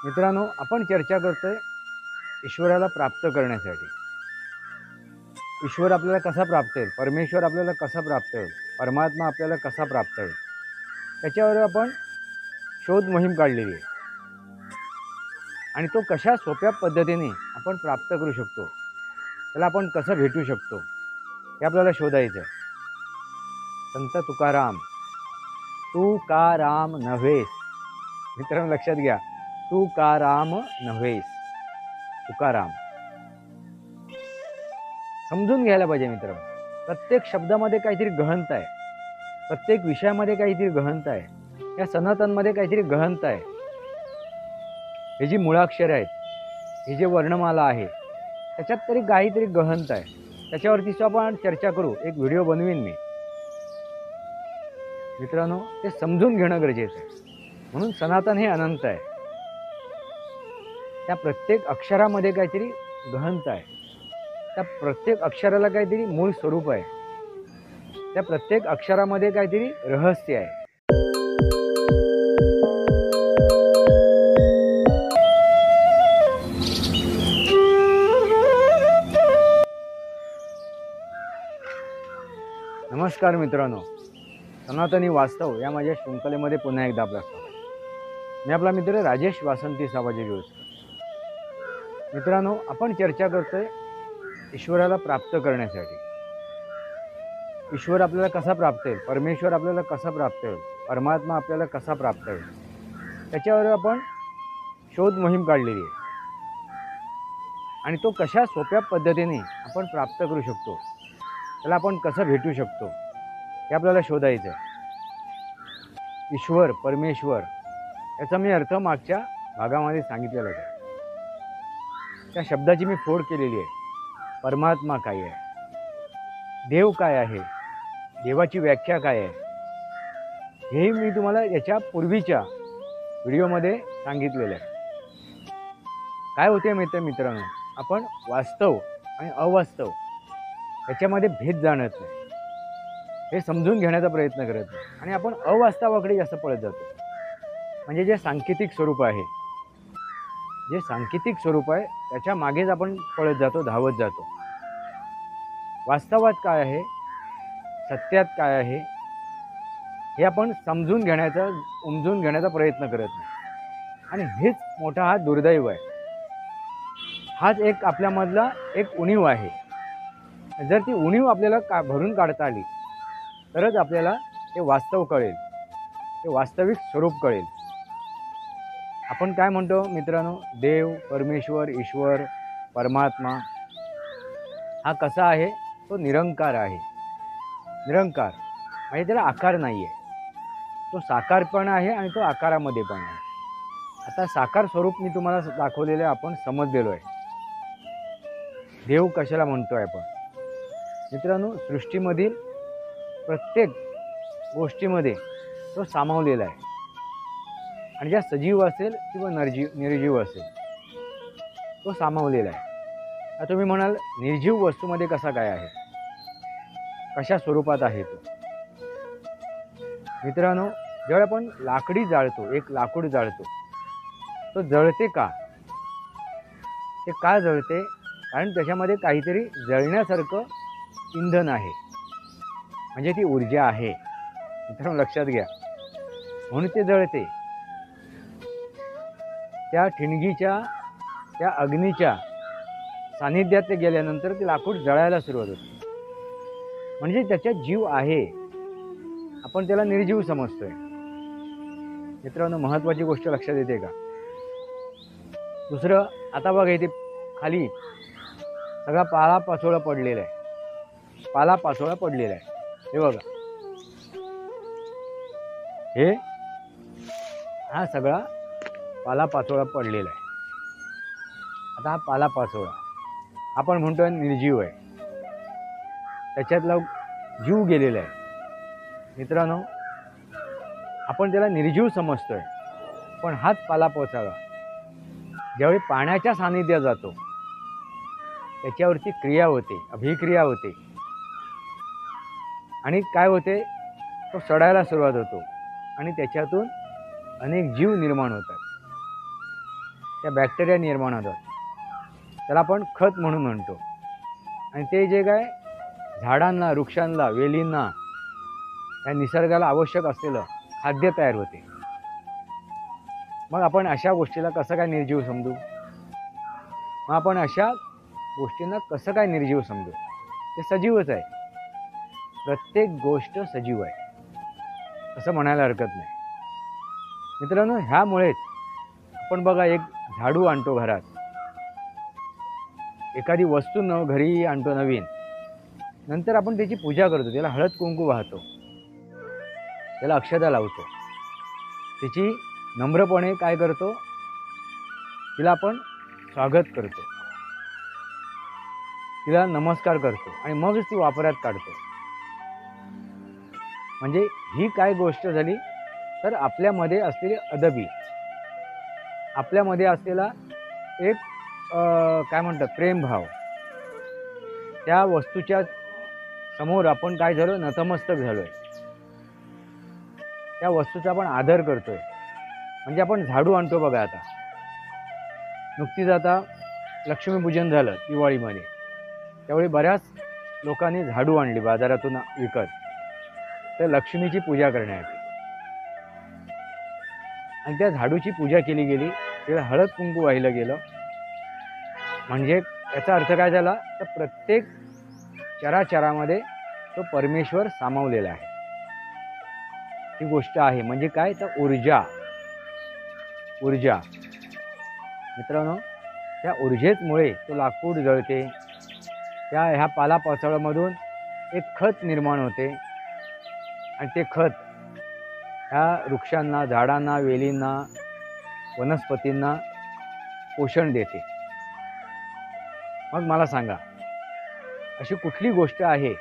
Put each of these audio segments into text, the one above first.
मित्रांनो, आपण चर्चा करतोय ईश्वराला प्राप्त करण्यासाठी। ईश्वर आपल्याला कसा प्राप्त होईल, परमेश्वर आपल्याला कसा प्राप्त होईल, परमात्मा आपल्याला कसा प्राप्त होईल, त्याच्यावर आपण शोध मोहीम काढलेली आहे। आणि तो कशा सोप्या पद्धतीने आपण प्राप्त करू शकतो, त्याला आपण कसं भेटू शकतो, हे आपल्याला शोधायचं आहे। संत तुकाराम, तू का राम नव्हेस, मित्रांनो लक्षात घ्या, तू का राम नव्हेस, तुकाराम। समजून घ्यायला पाहिजे मित्रांनो, प्रत्येक शब्दामध्ये काहीतरी गहनता आहे, प्रत्येक विषयामध्ये काहीतरी गहनता आहे, या सनातनमध्ये काहीतरी गहनता आहे। हे जी मुळाक्षर आहेत, हे जे वर्णमाला आहे, त्याच्यात तरी काहीतरी गहनता आहे। त्याच्यावरती आपण चर्चा करू, एक व्हिडिओ बनवीन मी। मित्रांनो, ते समजून घेणं गरजेचं आहे। म्हणून सनातन हे अनंत आहे, त्या प्रत्येक अक्षरामध्ये काहीतरी गहनता आहे, त्या प्रत्येक अक्षराला काहीतरी मूळ स्वरूप आहे, त्या प्रत्येक अक्षरामध्ये काहीतरी रहस्य आहे। नमस्कार मित्रांनो, सनातनी वास्तव या माझ्या शृंखलेमध्ये पुन्हा एकदा आपलं स्वागत। मी आपला मित्र राजेश वासंती साबाजी जोळसकर। मित्रांनो, आपण चर्चा करतोय ईश्वराला प्राप्त करण्यासाठी। ईश्वर आपल्याला कसा प्राप्त होईल, परमेश्वर आपल्याला कसा प्राप्त होईल, परमात्मा आपल्याला कसा प्राप्त होईल, त्याच्यावर आपण शोध मोहीम काढलेली आहे। आणि तो कशा सोप्या पद्धतीने आपण प्राप्त करू शकतो, त्याला आपण कसं भेटू शकतो, हे आपल्याला शोधायचं आहे। ईश्वर, परमेश्वर याचा मी अर्थ मागच्या भागामध्ये सांगितलेला आहे। त्या शब्दाची मी फोड केलेली आहे। परमात्मा काय आहे, देव काय आहे, देवाची व्याख्या काय आहे, हे मी तुम्हाला याच्या पूर्वीच्या व्हिडिओमध्ये सांगितलेलं आहे। काय होते मित्रांनो, आपण वास्तव आणि अवास्तव याच्यामध्ये भेद जाणत नाही, हे समजून घेण्याचा प्रयत्न करत नाही, आणि आपण अवास्तवाकडे जास्त पळत जातो। म्हणजे जे सांकेतिक स्वरूप आहे, जे सांकेतिक स्वरूप आहे त्याच्या मागेच आपण पळत जातो, धावत जातो। वास्तवात काय आहे, सत्यात काय आहे, हे आपण समजून घेण्याचा, उमजून घेण्याचा प्रयत्न करत नाही। आणि हेच मोठा हा दुर्दैव आहे। हाच एक आपल्यामधला एक उणीव आहे। जर ती उणीव आपल्याला भरून काढता आली तरच आपल्याला ते वास्तव कळेल, ते वास्तविक स्वरूप कळेल। आपण काय म्हणतो मित्रांनो, देव, परमेश्वर, ईश्वर, परमात्मा हा कसा आहे, तो निरंकार आहे। निरंकार म्हणजे त्याला आकार नाही आहे, तो साकार पण आहे आणि तो आकारामध्ये पण आहे। आता साकार स्वरूप मी तुम्हाला दाखवलेलं आपण समजलेलो आहे। देव कशाला म्हणतोय आपण मित्रांनो, सृष्टीमधील प्रत्येक गोष्टीमध्ये तो सामावलेला आहे। आणि ज्या सजीव असेल किंवा निर्जीव असेल, तो सामावलेला आहे। आता तुम्ही म्हणाल, निर्जीव वस्तूमध्ये कसा काय आहे, कशा स्वरूपात आहे तो? मित्रांनो, जेव्हा आपण लाकडी जाळतो, एक लाकूड जाळतो, तो जळते का? ते का जळते? कारण त्याच्यामध्ये काहीतरी जळण्यासारखं इंधन आहे, म्हणजे ती ऊर्जा आहे। मित्रांनो लक्षात घ्या, म्हणून ते जळते। त्या ठिणगीच्या, त्या अग्नीच्या सानिध्यात ते गेल्यानंतर ते लाकूड जळायला सुरुवात होते, म्हणजे त्याच्यात जीव आहे। आपण त्याला निर्जीव समजतोय। मित्रांनो, महत्त्वाची गोष्ट लक्षात येते का? दुसरं, आता बघा इथे खाली सगळा पालापाचोळा पडलेला आहे, पालापाचोळा पडलेला आहे। हे बघा, हा सगळा पालापाचोळा पडलेला आहे। आता हा पालापाचोळा आपण म्हणतोय निर्जीव आहे, त्याच्यातला जीव गेलेला आहे। मित्रांनो, आपण त्याला निर्जीव समजतोय, पण हाच पालापाचोळा ज्यावेळी पाण्याच्या सानिध्यात जातो, त्याच्यावरती क्रिया होते, अभिक्रिया होते, आणि काय होते, तो सडायला सुरुवात होतो, आणि त्याच्यातून अनेक जीव निर्माण होतात। त्या बॅक्टेरिया निर्माण होतात, त्याला आपण खत म्हणून म्हणतो. आणि ते जे काय झाडांना, वृक्षांना, वेलींना, या निसर्गाला आवश्यक असलेलं खाद्य तयार होते. मग आपण अशा गोष्टीला कसं काय निर्जीव समजू? मग आपण अशा गोष्टींना कसं काय निर्जीव समजू? ते सजीवच आहे. प्रत्येक गोष्ट सजीव आहे असं म्हणायला हरकत नाही. मित्रांनो, ह्यामुळेच आपण बघा, एक झाडू आणतो घरात, एखादी वस्तू घरी आणतो नवीन, नंतर आपण त्याची पूजा करतो, त्याला हळद कुंकू वाहतो, त्याला अक्षता लावतो, त्याची नम्रपणे काय करतो, तिला आपण स्वागत करतो, तिला नमस्कार करतो आणि मगच ती वापरात काढतो. म्हणजे ही काय गोष्ट झाली तर आपल्यामध्ये असलेली अदबी, आपल्यामध्ये असलेला एक काय म्हणतात प्रेमभाव, त्या वस्तूच्या समोर आपण काय झालो, नतमस्तक झालोय, त्या वस्तूचा आपण आदर करतोय. म्हणजे आपण झाडू आणतो बघा, आता नुकतीच आता लक्ष्मीपूजन झालं दिवाळीमध्ये, त्यावेळी बऱ्याच लोकांनी झाडू आणली बाजारातून विकत, तर लक्ष्मीची पूजा करण्यासाठी. आणि त्या झाडूची पूजा केली गेली, तिला हळद कुंकू वाहिलं गेलं. म्हणजे याचा अर्थ काय झाला, तर प्रत्येक चराचरामध्ये तो परमेश्वर सामावलेला आहे. ही गोष्ट आहे. म्हणजे काय, तर ऊर्जा. मित्रांनो, त्या ऊर्जेमुळे तो लाकूड जळते, त्या ह्या पालापाचोळ्यामधून एक खत निर्माण होते आणि ते खत ह्या वृक्षांना, झाडांना, वेलींना, वनस्पतींना पोषण देते. मग मला सांगा, अशी कुठली गोष्ट आहे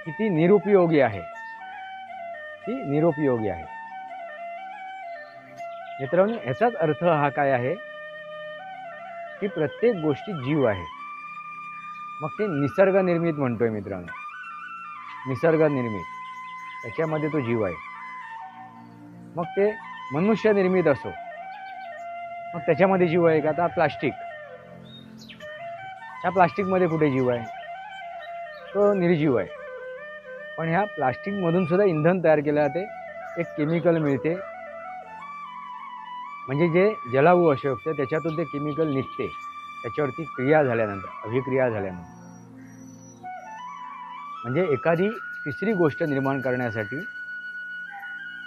की ती निरुपयोगी आहे? ती निरुपयोगी आहे. मित्रांनो, याचाच अर्थ हा काय आहे की प्रत्येक गोष्टी जीव आहे. मग ते निसर्ग निर्मित म्हणतोय मित्रांनो, निसर्ग निर्मित, त्याच्यामध्ये तो जीव आहे. मग ते मनुष्य निर्मित असो, मग त्याच्यामध्ये जीव आहे का? आता प्लास्टिक, ह्या प्लास्टिकमध्ये कुठे जीव आहे? तो निर्जीव आहे. पण ह्या प्लास्टिकमधून सुद्धा इंधन तयार केलं जाते, एक केमिकल मिळते, म्हणजे जे जलाऊ असतं त्याच्यातून ते केमिकल निघते, त्याच्यावरती क्रिया झाल्यानंतर, अभिक्रिया झाल्यानंतर. म्हणजे एखादी तिसरी गोष्ट निर्माण करण्यासाठी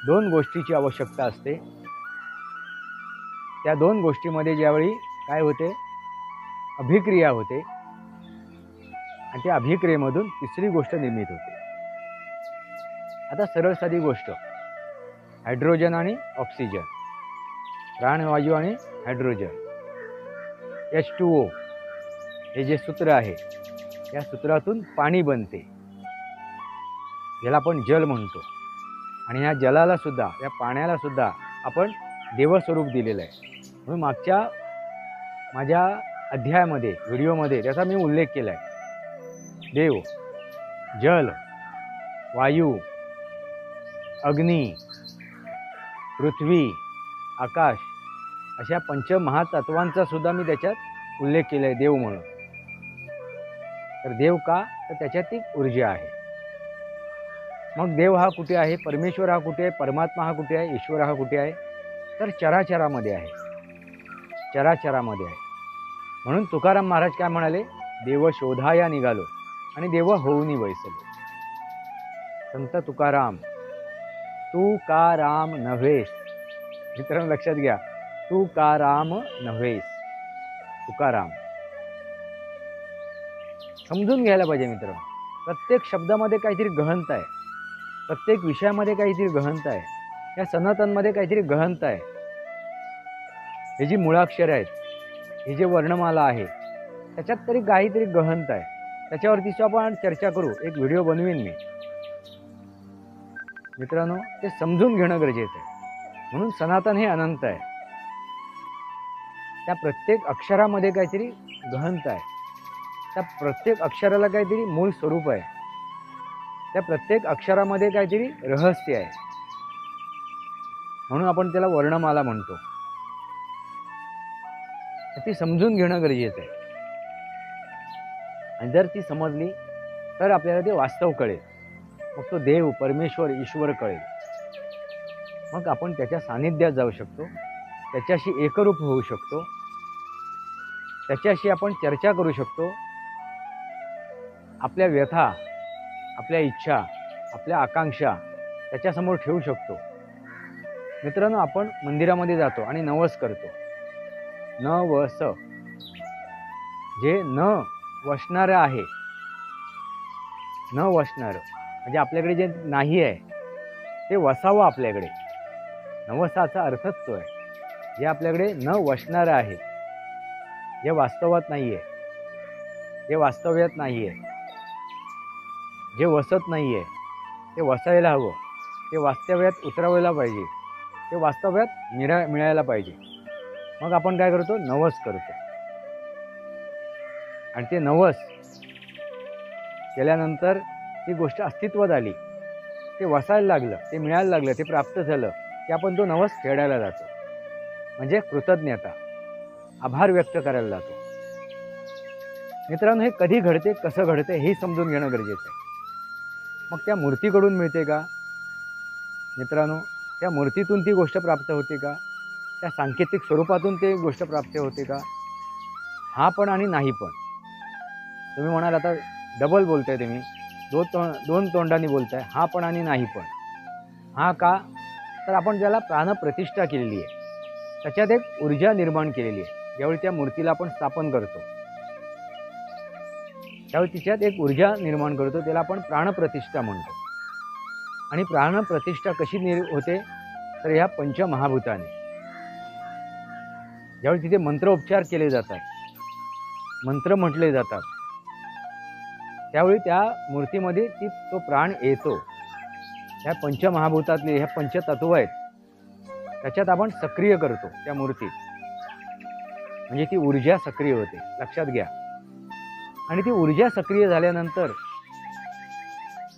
दोन गोष्टीची आवश्यकता असते. त्या दोन गोष्टीमध्ये ज्यावेळी काय होते, अभिक्रिया होते, आणि त्या अभिक्रियेमधून तिसरी गोष्ट निर्मित होते. आता सरळ साधी गोष्ट, हायड्रोजन आणि ऑक्सिजन, प्राणवायू आणि हायड्रोजन, H2O हे जे सूत्र आहे, या सूत्रातून पाणी बनते, ज्याला आपण जल म्हणतो. आणि ह्या जलाला सुद्धा, या पाण्याला सुद्धा आपण देवस्वरूप दिलेलं आहे. म्हणून मागच्या माझ्या अध्यायामध्ये, व्हिडिओमध्ये त्याचा मी उल्लेख केला आहे. देव, जल, वायू, अग्नी, पृथ्वी, आकाश, अशा पंचमहातत्वांचा सुद्धा मी त्याच्यात उल्लेख केला आहे देव म्हणून. तर देव का, तर त्याच्यात एक ऊर्जा आहे. मग देव हा कुठे आहे, परमेश्वर हा कुठे आहे, परमात्मा हा कुठे आहे, ईश्वर हा कुठे आहे, तर चराचरामध्ये आहे, चराचरामध्ये आहे. म्हणून तुकाराम महाराज काय म्हणाले, देव शोधाया निघालो आणि देव होऊनी बैसलो. संत तुकाराम, तू का राम नव्हेस. मित्रांनो लक्षात घ्या, तू का राम नव्हेस, तुकाराम. समजून घ्यायला पाहिजे मित्रांनो, प्रत्येक शब्दामध्ये काहीतरी गहनता आहे, प्रत्येक विषयामध्ये काहीतरी गहनता आहे, या सनातनमध्ये काहीतरी गहनता आहे. हे जी मुळाक्षर आहेत, ही जे वर्णमाला आहे, त्याच्यात तरी काहीतरी गहनता आहे. त्याच्यावरती आपण चर्चा करू, एक व्हिडिओ बनवीन मी. मित्रांनो, ते समजून घेणं गरजेचं आहे. म्हणून सनातन हे अनंत आहे. त्या प्रत्येक अक्षरामध्ये काहीतरी गहनता आहे, त्या प्रत्येक अक्षराला काहीतरी मूळ स्वरूप आहे, त्या प्रत्येक अक्षरामध्ये काहीतरी रहस्य आहे. म्हणून आपण त्याला वर्णमाला म्हणतो. ती समजून घेणं गरजेचं आहे. आणि जर ती समजली तर आपल्याला ते वास्तव कळेल. मग तो देव, परमेश्वर, ईश्वर कळेल. मग आपण त्याच्या सानिध्यात जाऊ शकतो, त्याच्याशी एकरूप होऊ शकतो, त्याच्याशी आपण चर्चा करू शकतो, आपल्या व्यथा, आपल्या इच्छा, आपल्या आकांक्षा त्याच्यासमोर ठेवू शकतो. मित्रांनो, आपण मंदिरामध्ये जातो आणि नवस करतो. नवस, जे न वसणारं आहे, न वसणारं म्हणजे आपल्याकडे जे नाही आहे ते वसावं आपल्याकडे. नवसाचा अर्थच तो आहे, जे आपल्याकडे न वसणारं आहे, जे वास्तवात नाही आहे, जे वास्तव्यात नाही आहे, जे वसत नाही आहे, ते वसायला हवं, ते वास्तव्यात उतरवायला पाहिजे, ते वास्तव्यात मिळायला पाहिजे. मग आपण काय करतो? नवस करतो. आणि ते नवस केल्यानंतर ती गोष्ट अस्तित्वात आली, ते वसायला लागलं, ते मिळायला लागलं, ते प्राप्त झालं की आपण तो नवस फेडायला जातो. म्हणजे कृतज्ञता, आभार व्यक्त करायला जातो. मित्रांनो, हे कधी घडते, कसं घडते हे समजून घेणं गरजेचं आहे. मग त्या मूर्तीकडून मिळते का? मित्रांनो, त्या मूर्तीतून ती गोष्ट प्राप्त होते का? त्या सांकेतिक स्वरूपातून ती गोष्ट प्राप्त होते का? हा पण आणि नाही पण. तुम्ही म्हणाल आता डबल बोलताय तुम्ही, दोन तोंडांनी बोलताय, हा पण आणि नाही पण. हा का? तर आपण ज्याला प्राणप्रतिष्ठा केलेली आहे, त्याच्यात एक ऊर्जा निर्माण केलेली आहे. ज्यावेळी त्या मूर्तीला आपण स्थापन करतो त्यावेळी तिच्यात एक ऊर्जा निर्माण करतो, त्याला आपण प्राणप्रतिष्ठा म्हणतो. आणि प्राणप्रतिष्ठा कशी होते? तर ह्या पंचमहाभूताने. ज्यावेळी तिथे मंत्रोपचार केले जातात, मंत्र म्हटले जातात, त्यावेळी त्या मूर्तीमध्ये तो प्राण येतो. ह्या पंचमहाभूतातले ह्या पंचतत्व आहेत, त्याच्यात आपण सक्रिय करतो त्या मूर्तीत, म्हणजे ती ऊर्जा सक्रिय होते. लक्षात घ्या. आणि ती ऊर्जा सक्रिय झाल्यानंतर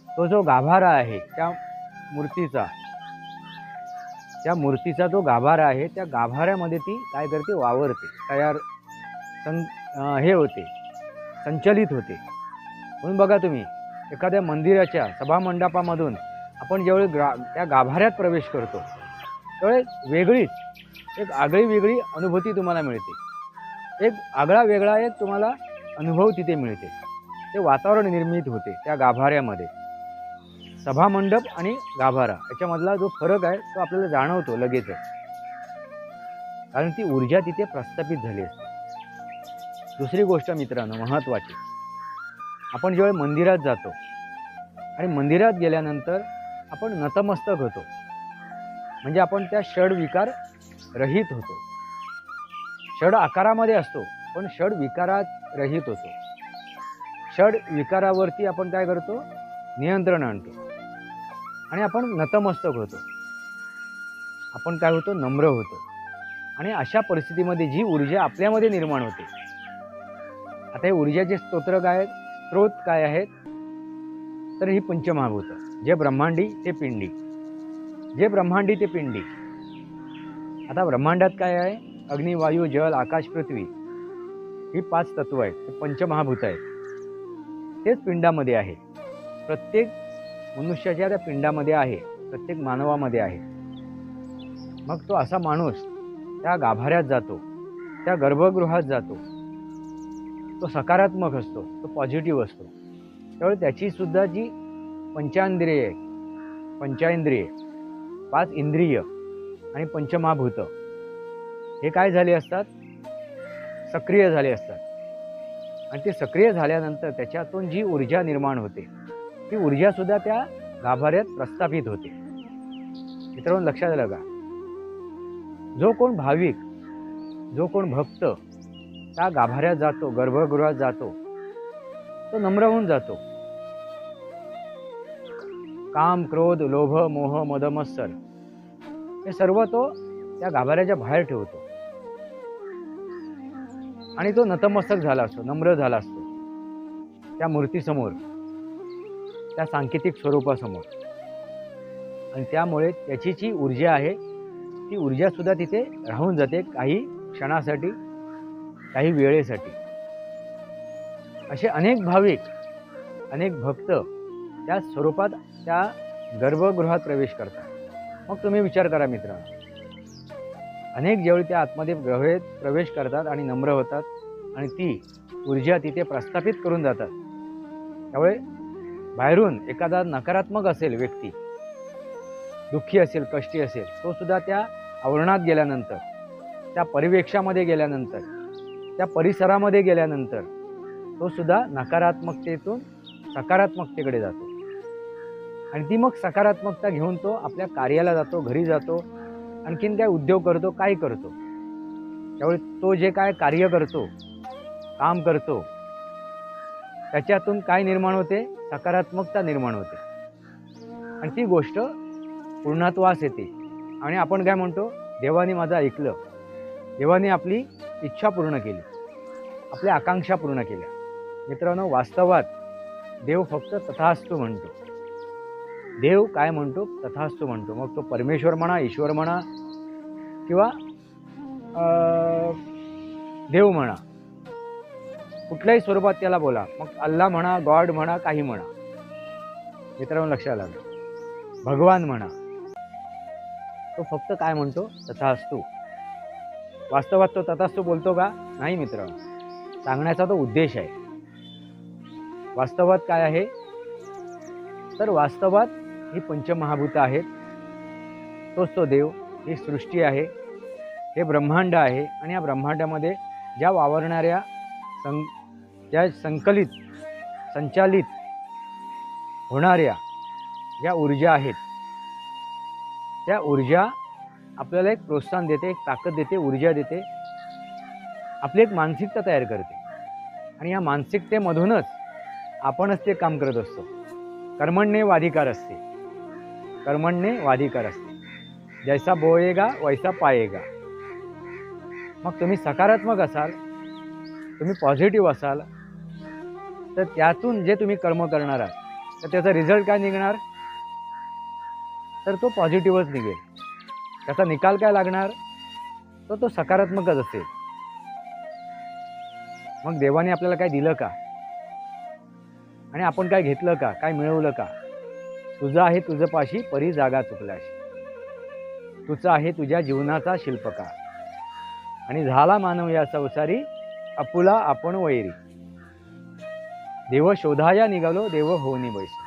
तो जो गाभारा आहे त्या मूर्तीचा जो गाभारा आहे, त्या गाभाऱ्यामध्ये ती काय करते? वावरते, हे होते, संचलित होते. म्हणून बघा तुम्ही, एखाद्या मंदिराच्या सभामंडपामधून आपण ज्यावेळी त्या गाभाऱ्यात प्रवेश करतो त्यावेळी वेगळीच एक आगळी वेगळी अनुभूती तुम्हाला मिळते. एक आगळा वेगळा एक तुम्हाला अनुभव तिथे मिळते. ते वातावरण निर्मित होते त्या गाभाऱ्यामध्ये. सभामंडप आणि गाभारा याच्यामधला जो फरक आहे तो आपल्याला जाणवतो लगेचच, कारण ती ऊर्जा तिथे प्रस्थापित झाली असते. दुसरी गोष्ट मित्रांनो महत्त्वाची, आपण ज्यावेळी मंदिरात जातो आणि मंदिरात गेल्यानंतर आपण नतमस्तक होतो, म्हणजे आपण त्या षड विकार रहित होतो. षड आकारामध्ये असतो पण षड विकारात रहित होतो. षड विकारावरती आपण काय करतो? नियंत्रण आणतो आणि आपण नतमस्तक होतो. आपण काय होतो? नम्र होतो. आणि अशा परिस्थितीमध्ये जी ऊर्जा आपल्यामध्ये निर्माण होते, आता हे ऊर्जाचे स्रोत काय आहेत? तर ही पंचमहाभूत, जे ब्रह्मांडी ते पिंडी, जे ब्रह्मांडी ते पिंडी. आता ब्रह्मांडात काय आहे? अग्नी, वायू, जल, आकाश, पृथ्वी, ही 5 तत्व आहेत, हे पंचमहाभूत आहेत. तेच पिंडामध्ये आहे. प्रत्येक मनुष्याच्या त्या पिंडामध्ये आहे, प्रत्येक मानवामध्ये आहे. मग तो असा माणूस त्या गाभाऱ्यात जातो, त्या गर्भगृहात जातो, तो सकारात्मक असतो, तो पॉझिटिव्ह असतो. त्यामुळे त्याची सुद्धा जी पंचेंद्रिय, 5 इंद्रिय आणि पंचमहाभूत हे काय झाले असतात? सक्रिय झाले असतात. आणि ते सक्रिय झाल्यानंतर त्याच्यातून जी ऊर्जा निर्माण होते, ती ऊर्जा सुद्धा त्या गाभाऱ्यात प्रस्थापित होते. मित्रांनो, लक्षात आलं का? जो कोण भाविक, जो कोण भक्त त्या गाभाऱ्यात जातो, गर्भगृहात जातो, तो नम्र होऊन जातो. काम, क्रोध, लोभ, मोह, मद, मत्सर हे सर्व तो त्या गाभाऱ्याच्या बाहेर ठेवतो आणि तो नतमस्तक झाला असतो, नम्र झाला असतो त्या मूर्तीसमोर, त्या सांकेतिक स्वरूपासमोर. आणि त्यामुळे त्याची जी ऊर्जा आहे ती ऊर्जा सुद्धा तिथे राहून जाते काही क्षणासाठी, काही वेळेसाठी. असे अनेक भाविक, अनेक भक्त त्या स्वरूपात त्या गर्भगृहात प्रवेश करतात. मग तुम्ही विचार करा मित्रांनो, अनेक ज्यावेळी त्या आतमध्ये ग्रहेत प्रवेश करतात आणि नम्र होतात आणि ती ऊर्जा तिथे प्रस्थापित करून जातात, त्यामुळे बाहेरून एखादा नकारात्मक असेल व्यक्ती, दुःखी असेल, कष्टी असेल, तो सुद्धा त्या आवरणात गेल्यानंतर, त्या परिवेक्षामध्ये गेल्यानंतर, त्या परिसरामध्ये गेल्यानंतर तो सुद्धा नकारात्मकतेतून सकारात्मकतेकडे जातो आणि ती मग सकारात्मकता घेऊन तो आपल्या कार्याला जातो, घरी जातो, आणखीन काय उद्योग करतो, काय करतो. त्यामुळे तो जे काय कार्य करतो, काम करतो, त्याच्यातून काय निर्माण होते, सकारात्मकता निर्माण होते आणि ती गोष्ट पूर्णत्वास येते. आणि आपण काय म्हणतो, देवाने माझं ऐकलं, देवाने आपली इच्छा पूर्ण केली, आपल्या आकांक्षा पूर्ण केल्या. मित्रांनो, वास्तवात देव फक्त तथास्तु म्हणतो. देव काय म्हणतो, तथास्तु म्हणतो. मग तो परमेश्वर म्हणा, ईश्वर म्हणा किंवा देव म्हणा, कुठल्याही स्वरूपात त्याला बोला, मग अल्लाह म्हणा, गॉड म्हणा, काही म्हणा. मित्रांनो लक्षात आलं, भगवान म्हणा, तो फक्त काय म्हणतो, तथास्तु. वास्तवात तो तथास्तु बोलतो का? नाही मित्रांनो. सांगण्याचा तो उद्देश आहे. वास्तवात काय आहे, तर वास्तवात ही पंचमहाभूत आहेत, तोच तो देव, ही सृष्टी आहे, हे ब्रह्मांड आहे आणि या ब्रह्मांडामध्ये ज्या वावरणाऱ्या ज्या संचालित होणाऱ्या ज्या ऊर्जा आहेत, त्या ऊर्जा आपल्याला एक प्रोत्साहन देते, एक ताकद देते, ऊर्जा देते, आपली एक मानसिकता तयार करते आणि या मानसिकतेमधूनच आपणच ते काम करत असतो. कर्मण्येवाधिकार असते, कर्मण्येवाधिकार असते. जैसा बोएगा वैसा पाएगा. मग तुम्ही सकारात्मक असाल, तुम्ही पॉझिटिव्ह असाल, तर त्यातून जे तुम्ही कर्म करणार आहात, तर त्याचा रिझल्ट काय निघणार, तर तो पॉझिटिव्हच निघेल. त्याचा निकाल काय लागणार, तर तो सकारात्मकच असेल. मग देवाने आपल्याला काय दिलं का, आणि आपण काय घेतलं का, काय मिळवलं का? तुझं आहे तुझं पाशी, परी जागा चुकलाशी. तुझं आहे तुझ्या जीवनाचा शिल्पकार, आणि झाला मानव या संसारी, आपुला आपण वैरी. देव शोधाया निघालो, देव होऊनी बैसे.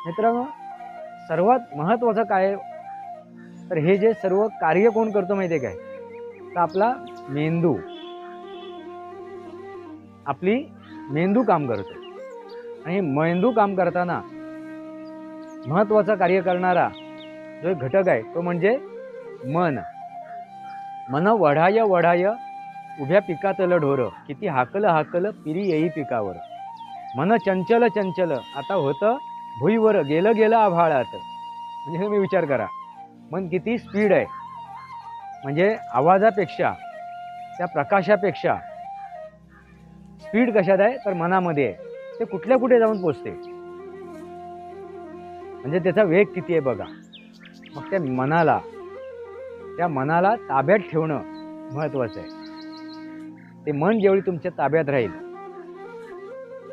मित्रांनो, सर्वात महत्त्वाचं काय आहे, तर हे जे सर्व कार्य कोण करतो माहिती आहे काय, तर आपला मेंदू, आपली मेंदू काम करतो. आणि मेंदू काम करताना महत्त्वाचं कार्य करणारा जो एक घटक आहे, तो म्हणजे मन. मन वढाय वढाय उभ्या पिकातलं ढोर, किती हाकल हाकल पिरी येई पिकावर. मन चंचल चंचल आता होतं भुईवर, गेलं गेलं आभाळात. म्हणजे तुम्ही विचार करा, मन किती स्पीड आहे. म्हणजे आवाजापेक्षा, त्या प्रकाशापेक्षा स्पीड कशात आहे, तर मनामध्ये आहे. ते कुठल्या कुठे जाऊन पोचते, म्हणजे त्याचा वेग किती आहे बघा. मग त्या मनाला ताब्यात ठेवणं महत्त्वाचं आहे. ते मन जेवढी तुमच्या ताब्यात राहील,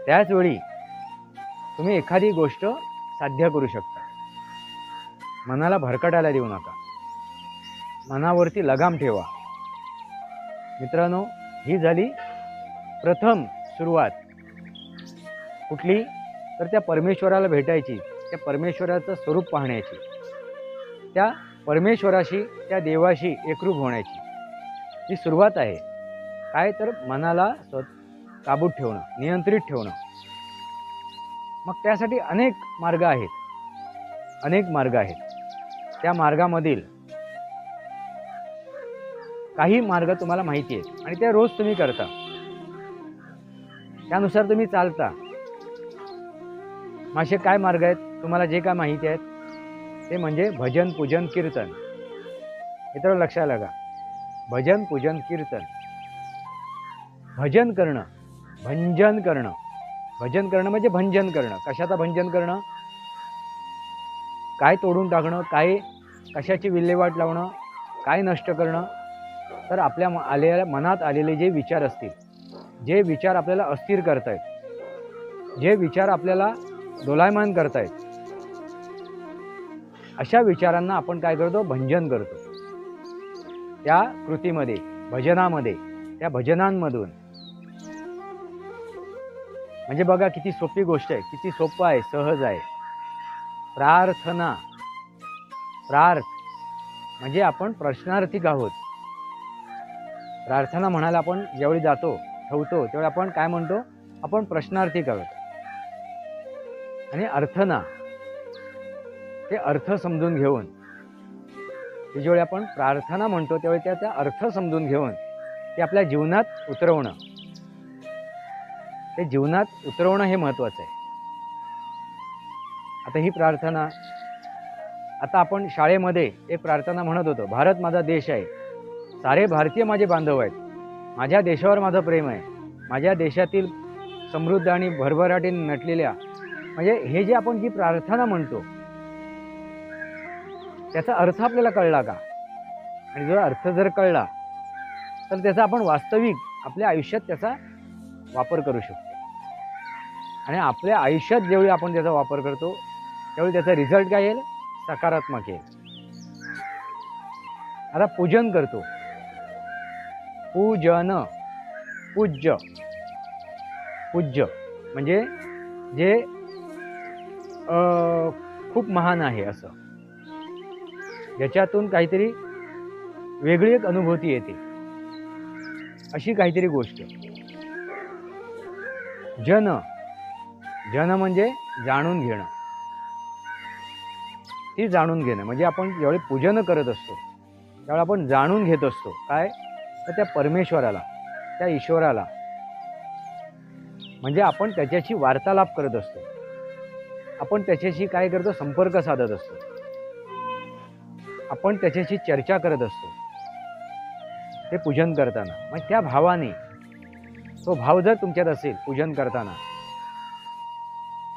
त्याचवेळी तुम्ही एखादी गोष्ट साध्य करू शकता. मनाला भरकटायला देऊ नका, मनावरती लगाम ठेवा. मित्रांनो, ही झाली प्रथम सुरुवात. कुठली, तर त्या परमेश्वराला भेटायची, त्या परमेश्वराचं स्वरूप पाहण्याची, त्या परमेश्वराशी, त्या देवाशी एकरूप होण्याची ही सुरुवात आहे. काय, तर मनाला काबूत ठेवणं, नियंत्रित ठेवणं. मग त्यासाठी अनेक मार्ग आहेत, अनेक मार्ग आहेत. त्या मार्गामधील काही मार्ग तुम्हाला माहिती आहेत आणि ते रोज तुम्ही करता, त्यानुसार तुम्ही चालता. असे काय मार्ग आहेत तुम्हाला जे काय माहिती आहेत, ते म्हणजे भजन, पूजन, कीर्तन. मित्रांनो लक्षात आलं का, भजन, पूजन, कीर्तन. भजन करणं, भंजन करणं. भजन करणं म्हणजे भंजन करणं. कशाचा भंजन करणं, काय तोडून टाकणं, काय कशाची विल्हेवाट लावणं, काय नष्ट करणं, तर आपल्या मनात आलेले जे विचार असतील, जे विचार आपल्याला अस्थिर करतायत, जे विचार आपल्याला दोलायमान करतायत, अशा विचारांना आपण काय करतो, भंजन करतो. त्या कृतीमध्ये, भजनामध्ये, त्या भजनांमधून. म्हणजे बघा किती सोपी गोष्ट आहे, किती सोपं आहे, सहज आहे. प्रार्थना, प्रार्थ म्हणजे आपण प्रश्नार्थीक आहोत. प्रार्थना म्हणायला आपण ज्यावेळी जातो, ठेवतो, त्यावेळी आपण काय म्हणतो, आपण प्रश्नार्थीक आहोत. आणि अर्थना, ते अर्थ समजून घेऊन, ज्यावेळी आपण प्रार्थना म्हणतो त्यावेळी त्याचा अर्थ समजून घेऊन ते आपल्या जीवनात उतरवणं, ते जीवनात उतरवणं हे महत्त्वाचं आहे. आता ही प्रार्थना, आता आपण शाळेमध्ये एक प्रार्थना म्हणत होतो, भारत माझा देश आहे, सारे भारतीय माझे बांधव आहेत, माझ्या देशावर माझं प्रेम आहे, माझ्या देशातील समृद्ध आणि भरभराटीने नटलेल्या, म्हणजे हे जे आपण जी प्रार्थना म्हणतो त्याचा अर्थ आपल्याला कळला का? आणि जो अर्थ जर कळला तर त्याचा आपण वास्तविक आपल्या आयुष्यात त्याचा वापर करू शकतो. आणि आपल्या आयुष्यात जेवढी आपण त्याचा वापर करतो त्यावेळी त्याचा रिझल्ट काय येईल, सकारात्मक येईल. आता पूजन करतो, पूजन, पूज्य, पूज्य म्हणजे जे खूप महान आहे असं, ज्याच्यातून काहीतरी वेगळी एक अनुभूती येते, अशी काहीतरी गोष्ट. जन, जन म्हणजे जाणून घेणं, ती जाणून घेणं म्हणजे आपण ज्यावेळी पूजन करत असतो त्यावेळी आपण जाणून घेत असतो काय, तर त्या परमेश्वराला, त्या ईश्वराला, म्हणजे आपण त्याच्याशी वार्तालाप करत असतो, आपण त्याच्याशी काय करतो, संपर्क साधत असतो, आपण त्याच्याशी चर्चा करत असतो ते पूजन करताना. मग त्या भावाने, तो भाव जर तुमच्यात असेल पूजन करताना,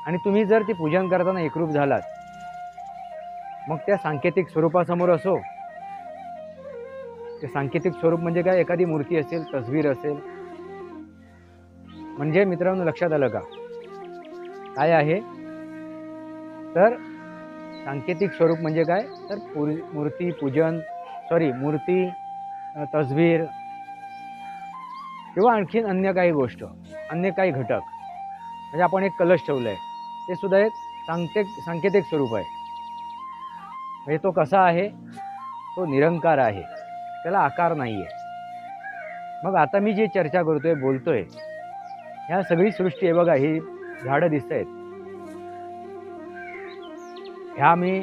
आणि तुम्ही जर ते पूजन करताना एकरूप झालात, मग त्या सांकेतिक स्वरूपासमोर असो, ते सांकेतिक स्वरूप म्हणजे काय, एखादी मूर्ती असेल, तस्वीर असेल, म्हणजे मित्रांनो लक्षात आलं का काय आहे, तर सांकेतिक स्वरूप म्हणजे काय, तर मूर्ती पूजन, मूर्ती, तस्वीर किंवा आणखीन अन्य काही गोष्ट, अन्य काही घटक, म्हणजे आपण एक कलश ठेवलाय, ते सुद्धा एक सांकेतिक स्वरूप आहे. म्हणजे तो कसा आहे, तो निरंकार आहे, त्याला आकार नाही आहे. मग आता मी जी चर्चा करतोय, बोलतोय, ह्या सगळी सृष्टी आहे बघा, ही झाडं दिसत आहेत, ह्या मी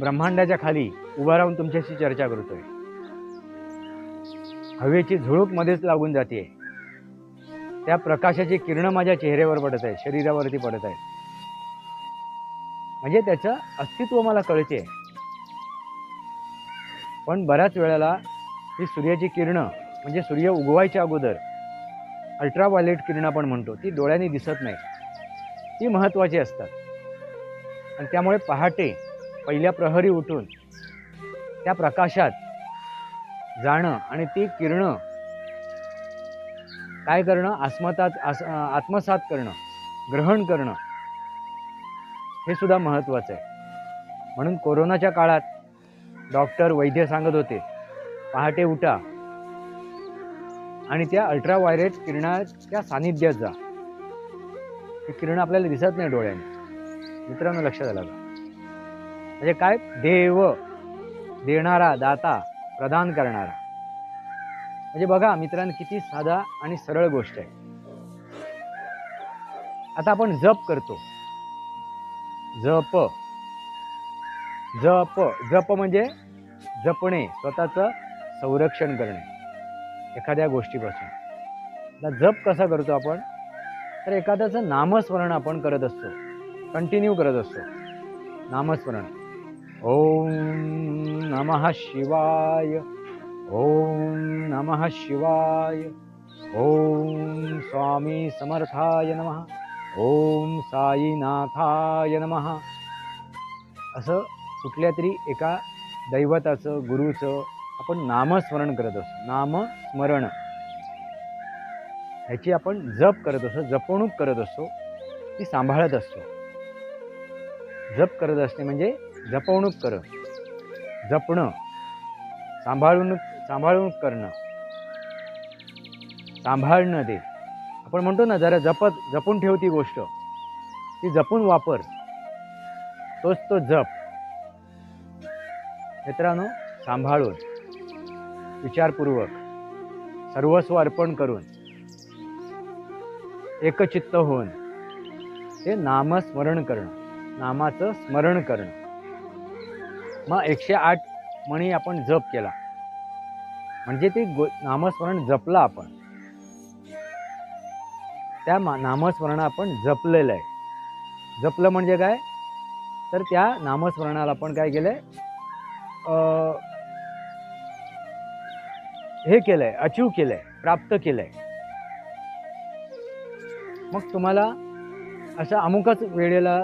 ब्रह्मांडाच्या खाली उभा राहून तुमच्याशी चर्चा करतोय, हवेची झुळूक मध्येच लागून जाते, त्या प्रकाशाची किरण माझ्या चेहऱ्यावर पडत आहेत, शरीरावरती पडत आहेत, म्हणजे त्याचं अस्तित्व मला कळते. पण बऱ्याच वेळेला ही सूर्याची किरणं, म्हणजे सूर्य उगवायच्या अगोदर अल्ट्राव्हायलेट किरण आपण म्हणतो, ती डोळ्यांनी दिसत नाही, ती महत्त्वाची असतात. आणि त्यामुळे पहाटे पहिल्या प्रहरी उठून त्या प्रकाशात जाणं आणि ती किरणं काय करणं, आत्मसात करणं, ग्रहण करणं, हे सुद्धा महत्त्वाचं आहे. म्हणून कोरोनाच्या काळात डॉक्टर, वैद्य सांगत होते, पहाटे उठा आणि त्या अल्ट्राव्हायलेट किरणाच्या सानिध्यात जा. ती किरण आपल्याला दिसत नाही डोळ्याने. मित्रांनो लक्षात आलं का? म्हणजे काय, देव, देणारा, दाता, प्रदान करणारा. म्हणजे बघा मित्रांनो किती साधा आणि सरळ गोष्ट आहे. आता आपण जप करतो, जप, जप, जप म्हणजे जपणे, स्वतःचं संरक्षण करणे एखाद्या गोष्टीपासून. आता जप कसा करतो आपण, तर एखाद्याचं नामस्मरण आपण करत असतो, कंटिन्यू करत असतो नामस्मरण. ओम नमः शिवाय, ओम नमः शिवाय, ओम स्वामी समर्थाय नमः, ओम साईनाथाय नमः. असं कुठल्या तरी एका दैवताचं, गुरुचं आपण नामस्मरण करत असतो. नामस्मरण ह्याची आपण जप करत असतो, जपणूक करत असतो, ती सांभाळत असतो. जप करत असते म्हणजे जपवणूक करणं, जपणं, सांभाळून करणं, सांभाळणं. ते आपण म्हणतो ना, जरा जपून ठेव ती गोष्ट, ती जपून वापर, तोच तो जप. मित्रांनो, सांभाळून, विचारपूर्वक, सर्वस्व अर्पण करून, एकचित्त होऊन ते नामस्मरण करणं, नामाचं स्मरण करणं. मग 108 म्हणी आपण जप केला म्हणजे ते नामस्मरण जपलं आपण. त्या नामस्मरण आपण जपलेलं आहे. जपलं म्हणजे काय, तर त्या नामस्मरणाला आपण काय केलंय, हे केलंय, अचीव केलंय, प्राप्त केलंय. मग तुम्हाला अशा अमुकच वेळेला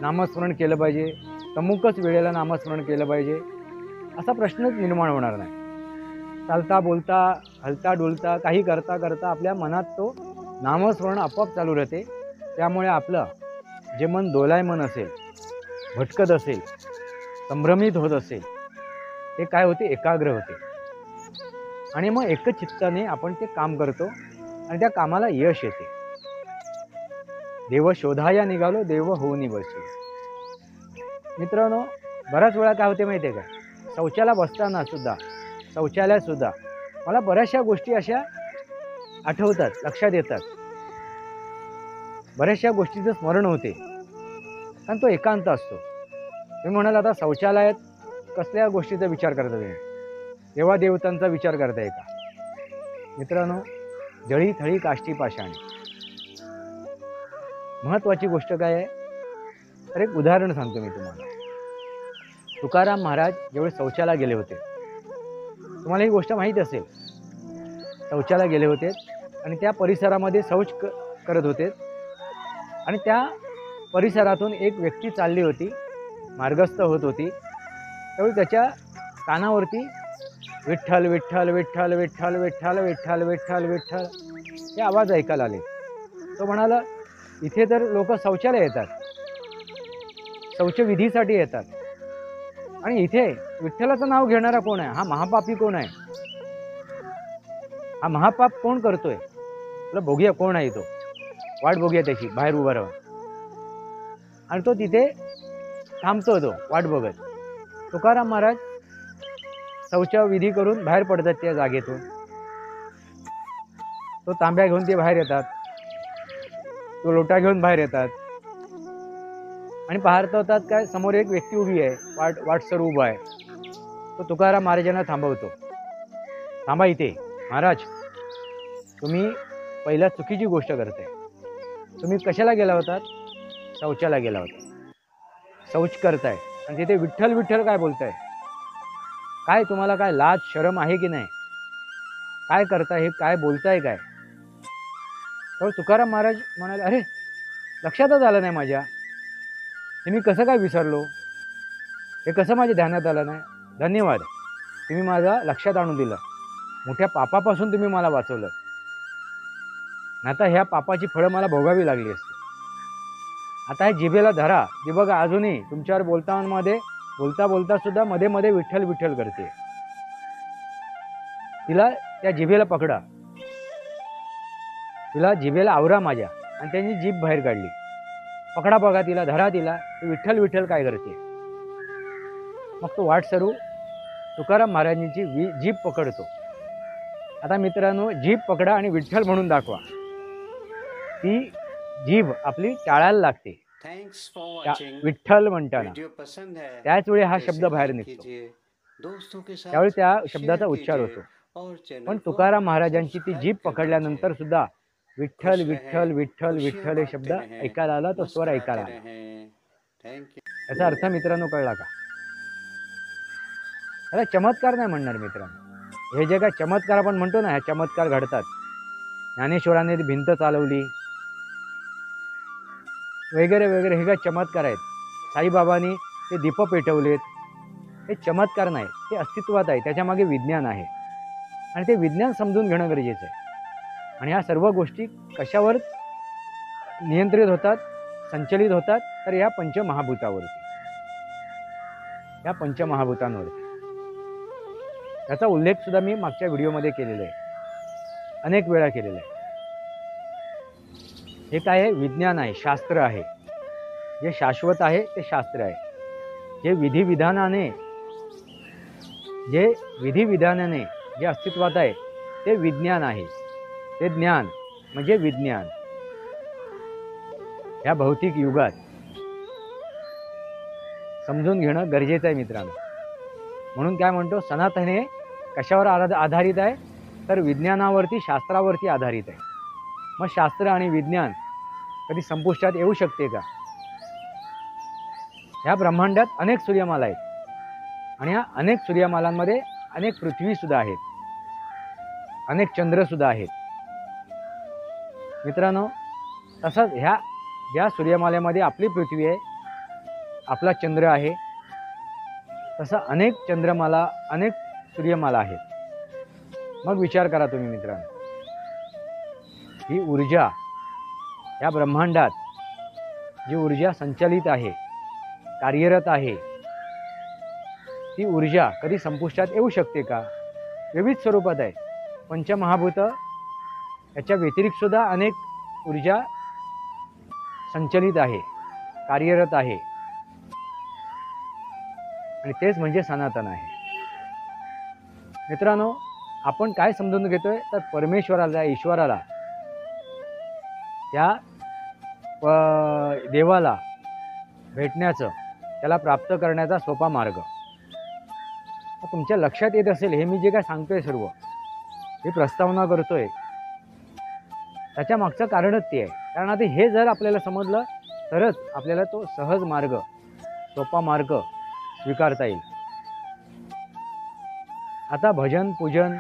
नामस्मरण केलं पाहिजे, अमुकच वेळेला नामस्मरण केलं पाहिजे असा प्रश्नच निर्माण होणार नाही. चालता बोलता, हलता डुलता, काही करता करता आपल्या मनात तो नामस्मरण आपोआप चालू राहते. त्यामुळे आपलं जे मन दोलायमान असेल, भटकत असेल, संभ्रमित होत असेल, ते काय होते, एकाग्र होते. आणि मग एकचित्ताने आपण ते काम करतो आणि त्या कामाला यश येते. देव शोधाया निघालो, देव होऊनी बसलो. मित्रांनो, बऱ्याच वेळा काय होते माहिती आहे का, शौचाला बसताना सुद्धा, शौचालयात सुद्धा मला बऱ्याचशा गोष्टी अशा आठवतात, लक्षात येतात. बऱ्याचशा गोष्टीचं स्मरण होते, कारण तो एकांत असतो. तुम्ही म्हणाल आता शौचालयात कसल्या गोष्टीचा विचार करता तुम्ही, देवा देवतांचा विचार करताय का? मित्रांनो, जळी थळी काष्टी पाषाणी. महत्वाची गोष्ट काय आहे, तर एक उदाहरण सांगतो मी तुम्हाला. तुकाराम महाराज ज्यावेळी शौचाला गेले होते, तुम्हाला ही गोष्ट माहीत असेल, शौचाला गेले होते आणि त्या परिसरामध्ये शौच करत होते आणि त्या परिसरातून एक व्यक्ती चालली होती, मार्गस्थ होत होती. त्यावेळी त्याच्या कानावरती विठ्ठल विठ्ठल विठ्ठल विठ्ठल विठ्ठल विठ्ठल विठ्ठल विठ्ठल हे आवाज ऐकायला आले. तो म्हणाला, इथे तर लोक शौचाला येतात, शौचविधीसाठी येतात, आणि इथे विठ्ठलाचं नाव घेणारा कोण आहे? हा महापापी कोण आहे? हा महापाप कोण करतोय? आपला भोगिया कोण आहे? तो वाट बघूया त्याची, बाहेर उभा राहून. आणि तो तिथे थांबतो, तो वाट बघत. तुकाराम महाराज शौचविधी करून बाहेर पडतात त्या जागेतून. तो तांब्या घेऊन ते बाहेर येतात, तो लोटा घेऊन बाहेर येतात आणि पाहत होतात काय, समोर एक व्यक्ती उभी आहे, वाटसर उभा आहे. तो तुकाराम महाराजांना थांबवतो, थांबा इथे महाराज, तुम्ही पहिल्या चुकीची गोष्ट करताय. तुम्ही कशाला गेला होतात? शौचाला गेला होता, शौच करताय आणि तिथे विठ्ठल विठ्ठल काय बोलताय? काय तुम्हाला काय लाज शरम आहे की नाही? काय करताय, हे काय बोलताय काय? तर तुकाराम महाराज म्हणाले, अरे लक्षातच आलं नाही माझ्या, हे मी कसं काय विसरलो, हे कसं माझ्या ध्यानात आलं नाही. धन्यवाद, तुम्ही माझा लक्षात आणून दिलं, मोठ्या पापापासून तुम्ही मला वाचवलं. आता ह्या पापाची फळं मला भोगावी लागली असती. आता हे जिभेला धरा, जी बघा अजूनही तुमच्यावर बोलता बोलता सुद्धा मध्ये मध्ये विठ्ठल विठ्ठल करते. तिला त्या जिभेला पकडा, तिला जिभेला आवरा माझ्या, आणि त्यांनी जीभ बाहेर काढली. पकडा, बघा तिला, धरा तिला, विठ्ठल विठ्ठल काय करते. मग तो वाटसरू तुकाराम महाराजांची जीभ पकडतो. आता मित्रांनो, जीभ पकडा आणि विठ्ठल म्हणून दाखवा. ती जीभ आपली टाळायला लागते विठ्ठल म्हणताना. त्याच वेळी हा शब्द बाहेर निघतो, त्यावेळी त्या शब्दाचा उच्चार होतो. पण तुकाराम महाराजांची ती जीभ पकडल्यानंतर सुद्धा विठ्ठल विठ्ठल विठ्ठल विठ्ठल हे शब्द ऐकायला आला, तो स्वर ऐकायला आला. याचा अर्थ मित्रांनो कळला का? याला चमत्कार नाही म्हणणार मित्रांनो. हे जे काय चमत्कार आपण म्हणतो ना, हे चमत्कार घडतात. ज्ञानेश्वराने ती भिंत चालवली वगैरे वगैरे, हे काय चमत्कार आहेत. साईबाबांनी ते दीप पेटवलेत, हे चमत्कार नाही, ते अस्तित्वात आहे, त्याच्यामागे विज्ञान आहे आणि ते विज्ञान समजून घेणं गरजेचं आहे. आणि ह्या सर्व गोष्टी कशावर नियंत्रित होतात, संचलित होतात, तर या पंचमहाभूतावरती, या पंचमहाभूतांवरती. याचा उल्लेख सुद्धा मी मागच्या व्हिडिओमध्ये केलेला आहे, अनेक वेळा केलेला आहे. हे काय आहे? विज्ञान आहे, शास्त्र आहे. जे शाश्वत आहे ते शास्त्र आहे. जे विधिविधानाने जे अस्तित्वात आहे ते विज्ञान आहे. ते ज्ञान म्हणजे विज्ञान. या भौतिक युगात समजून घेणं गरजेचं आहे मित्रांनो. म्हणून काय म्हणतो, सनातन हे कशावर आधारित आहे? तर विज्ञानावरती, शास्त्रावरती आधारित आहे. मग शास्त्र आणि विज्ञान कधी संपुष्टात येऊ शकते का? ह्या ब्रह्मांडात अनेक सूर्यमाला आहेत आणि ह्या अनेक सूर्यमालांमध्ये अनेक पृथ्वीसुद्धा आहेत, अनेक चंद्रसुद्धा आहेत मित्रांनो. तसंच ह्या ज्या सूर्यमालेमध्ये आपली पृथ्वी आहे, आपला चंद्र आहे, तसं अनेक चंद्रमाला, अनेक सूर्यमाला आहेत. मग विचार करा तुम्ही मित्रांनो, ही ऊर्जा या ब्रह्मांडात जी ऊर्जा संचलित आहे, कार्यरत आहे, ती ऊर्जा कधी संपुष्टात येऊ शकते का? विविध स्वरूपात आहे. पंचमहाभूत याच्या व्यतिरिक्त सुद्धा अनेक ऊर्जा संचलित आहे, कार्यरत आहे आणि तेच म्हणजे सनातन आहे. मित्रांनो, आपण काय समजून घेतोय तर परमेश्वराला, ईश्वराला, त्या देवाला भेटण्याचं, त्याला प्राप्त करण्याचा सोपा मार्ग तुमच्या लक्षात येत असेल. हे मी जे काय सांगतोय, सर्व ही प्रस्तावना करतोय, त्याच्या मागचं कारणच ते आहे. कारण आता हे जर आपल्याला समजलं तरच आपल्याला तो सहज मार्ग, सोपा मार्ग स्वीकारता येईल. आता भजन, पूजन,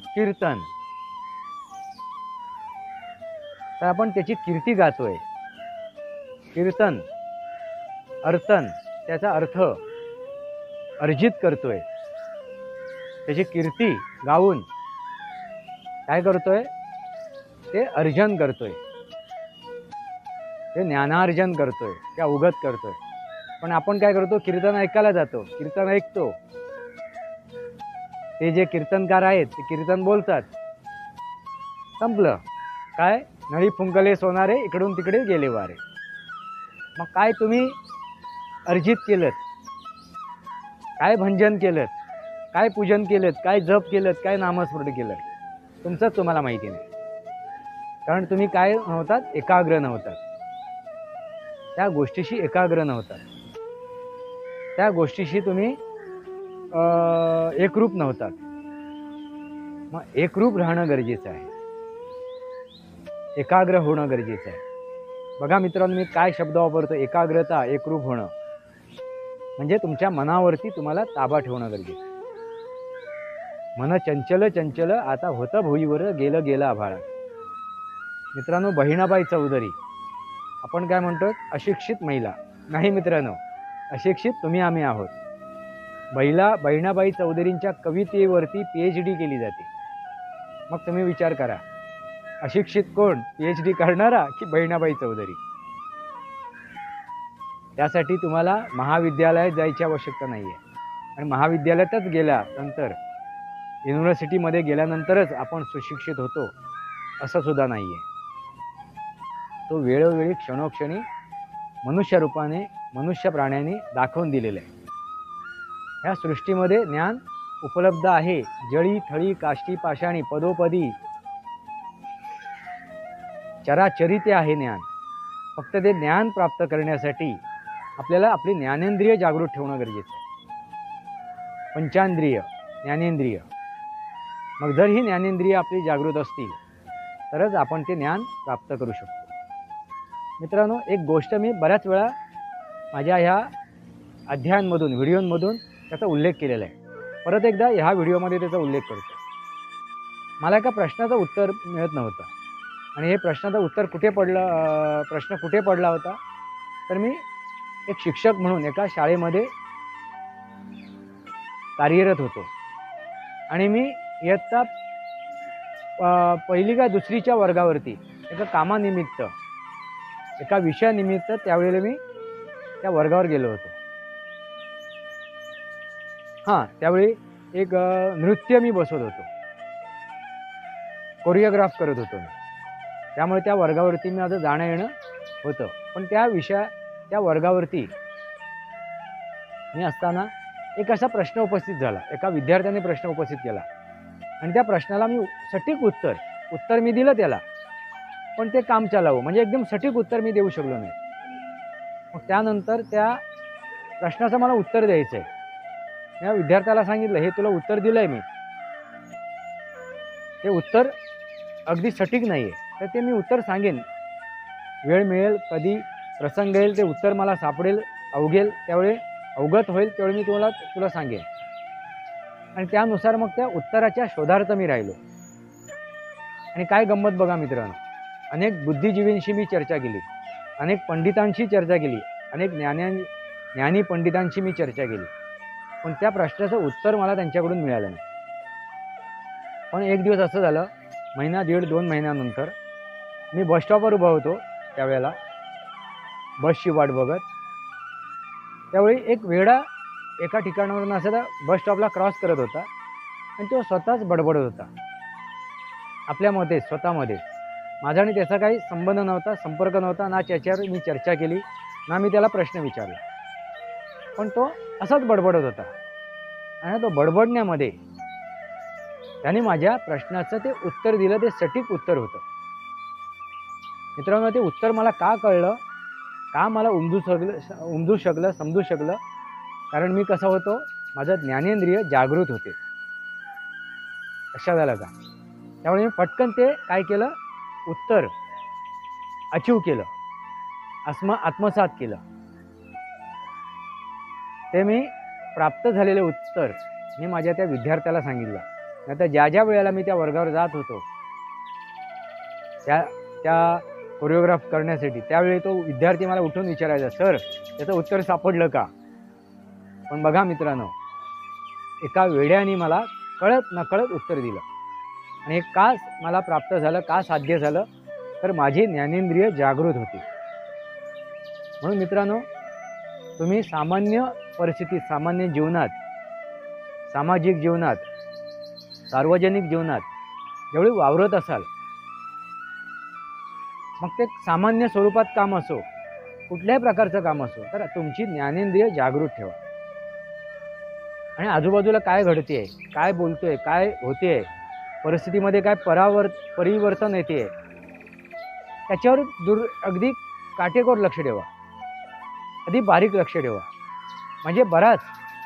कीर्तन, तर आपण त्याची कीर्ती गातोय. कीर्तन, अर्तन, त्याचा अर्थ अर्जित करतोय. त्याची कीर्ती गाऊन काय करतोय? ते अर्जन करतोय, ते ज्ञानार्जन करतोय, ते अवगत करतोय. पण आपण काय करतो? कीर्तन ऐकायला जातो, कीर्तन ऐकतो. ते जे कीर्तनकार आहेत ते कीर्तन बोलतात, संपलं. काय? नळी फुंकले सोनारे, इकडून तिकडे गेले वारे. मग काय तुम्ही अर्जित केलंत? काय भंजन केलं? काय पूजन केलं? काय जप केलं? काय नामस्मरण केलं? तुमचंच तुम्हाला माहिती नाही. कारण तुम्ही काय नव्हतात? एकाग्र नव्हतात. त्या गोष्टीशी एकाग्र नव्हतात. त्या गोष्टीशी तुम्ही एकरूप नव्हतात. मग एकरूप राहणं गरजेचं आहे, एकाग्र होणं गरजेचं आहे. बघा मित्रांनो, मी काय शब्द वापरतो? एकाग्रता, एकरूप होणं. म्हणजे तुमच्या मनावरती तुम्हाला ताबा ठेवणं गरजेचं आहे. मन चंचल चंचल, आता होतं भुईवर, गेलं गेलं आभाळात. मित्रांनो, बहिणाबाई चौधरी, आपण काय म्हणतो? अशिक्षित महिला. नाही मित्रांनो, अशिक्षित तुम्ही आम्ही आहोत. बहिणाबाई चौधरींच्या कवितेवरती PhD केली जाते. मग तुम्ही विचार करा, अशिक्षित कोण? PhD करणारा की बहिणाबाई चौधरी? त्यासाठी तुम्हाला महाविद्यालयात जायची आवश्यकता नाही आहे. आणि महाविद्यालयातच गेल्यानंतर, युनिव्हर्सिटीमध्ये गेल्यानंतरच आपण सुशिक्षित होतो असं सुद्धा नाही आहे. तो वेळोवेळी, क्षणोक्षणी मनुष्य रूपाने, मनुष्य प्राण्याने दाखवून दिलेलं आहे. ह्या सृष्टीमध्ये ज्ञान उपलब्ध आहे. जळी, थळी, काष्टी, पाषाणी, पदोपदी, चराचरी ते आहे ज्ञान. फक्त ते ज्ञान प्राप्त करण्यासाठी आपल्याला आपली ज्ञानेंद्रिय जागृत ठेवणं गरजेचं आहे. पंचांद्रिय, ज्ञानेंद्रिय. मग जर ही ज्ञानेंद्रिय आपली जागृत असतील तरच आपण ते ज्ञान प्राप्त करू शकतो. मित्रांनो, एक गोष्ट मी बऱ्याच वेळा माझ्या ह्या अध्यायांमधून, व्हिडिओमधून त्याचा उल्लेख केलेला आहे. परत एकदा ह्या व्हिडिओमध्ये त्याचा उल्लेख करतो. मला एका प्रश्नाचं उत्तर मिळत नव्हतं आणि हे प्रश्नाचं उत्तर प्रश्न कुठे पडला होता? तर मी एक शिक्षक म्हणून एका शाळेमध्ये कार्यरत होतो आणि मी इयत्ता पहिली का दुसरीच्या वर्गावरती एका कामानिमित्त, एका विषयानिमित्त त्यावेळेला मी त्या वर्गावर गेलो होतो. हां, त्यावेळी एक नृत्य मी बसवत होतो, कोरिओग्राफ करत होतो मी. त्यामुळे त्या वर्गावरती माझं जाणं येणं होतं. पण त्या वर्गावरती मी असताना एक असा प्रश्न उपस्थित झाला. एका विद्यार्थ्याने प्रश्न उपस्थित केला आणि त्या प्रश्नाला मी सटीक उत्तर मी दिलं त्याला, पण ते काम चालावं म्हणजे एकदम सटीक उत्तर मी देऊ शकलो नाही. मग त्यानंतर त्या प्रश्नाचं मला उत्तर द्यायचं आहे. या विद्यार्थ्याला सांगितलं, हे तुला उत्तर दिलं आहे मी, ते उत्तर अगदी सटीक नाही आहे, तर ते मी उत्तर सांगेन. वेळ मिळेल, कधी प्रसंग येईल, ते उत्तर मला सापडेल, अवगत होईल त्यावेळी मी तुला सांगेन. आणि त्यानुसार मग त्या उत्तराच्या शोधार्थ मी राहिलो. आणि काय गंमत बघा मित्रांनो, अनेक बुद्धिजीवींशी मी चर्चा केली, अनेक पंडितांशी चर्चा केली, अनेक ज्ञानी पंडितांशी मी चर्चा केली, पण त्या प्रश्नाचं उत्तर मला त्यांच्याकडून मिळालं नाही. पण एक दिवस असं झालं, महिना दीड 2 महिन्यानंतर मी बस स्टॉपवर उभा होतो. त्यावेळेला बसची वाट बघत, त्यावेळी एक वेडा एका ठिकाणावरून असं बस स्टॉपला क्रॉस करत होता आणि तो स्वतःच बडबडत होता आपल्यामध्ये, स्वतःमध्ये. माझा आणि त्याचा काही संबंध नव्हता, संपर्क नव्हता, ना त्याच्यावर मी चर्चा केली, ना मी त्याला प्रश्न विचारला, पण तो असाच बडबडत होता. आणि तो बडबडण्यामध्ये त्याने माझ्या प्रश्नाचं ते उत्तर दिलं. ते सटीक उत्तर होतं. मित्रांनो, ते उत्तर मला का कळलं, का मला समजू शकलं, कारण मी कसं होतो, माझं ज्ञानेंद्रिय जागृत होते. लक्षात आलं का? त्यामुळे मी पटकन ते काय केलं, उत्तर अचीव केलं, आत्मसात केलं. ते मी प्राप्त झालेले उत्तर मी माझ्या त्या विद्यार्थ्याला सांगितलं. नाहीतर ज्या वेळेला मी त्या वर्गावर जात होतो त्या कोरिओग्राफ करण्यासाठी, त्यावेळी तो विद्यार्थी मला उठून विचारायचा, सर त्याचं उत्तर सापडलं का? पण बघा मित्रांनो, एका वेड्याने मला कळत नकळत उत्तर दिलं. आणि हे का मला प्राप्त झालं, का साध्य झालं, तर माझी ज्ञानेंद्रिय जागृत होती. म्हणून मित्रांनो, तुम्ही सामान्य परिस्थितीत, सामान्य जीवनात, सामाजिक जीवनात, सार्वजनिक जीवनात जेवढी वावरत असाल, मग ते सामान्य स्वरूपात काम असो, कुठल्याही प्रकारचं काम असो, तर तुमची ज्ञानेंद्रिय जागृत ठेवा. आणि आजूबाजूला काय घडतेय, काय बोलतोय, काय होतेय, परिस्थितीमध्ये काय परिवर्तन येते, त्याच्यावर अगदी काटेकोर लक्ष ठेवा, अगदी बारीक लक्ष ठेवा. म्हणजे बराच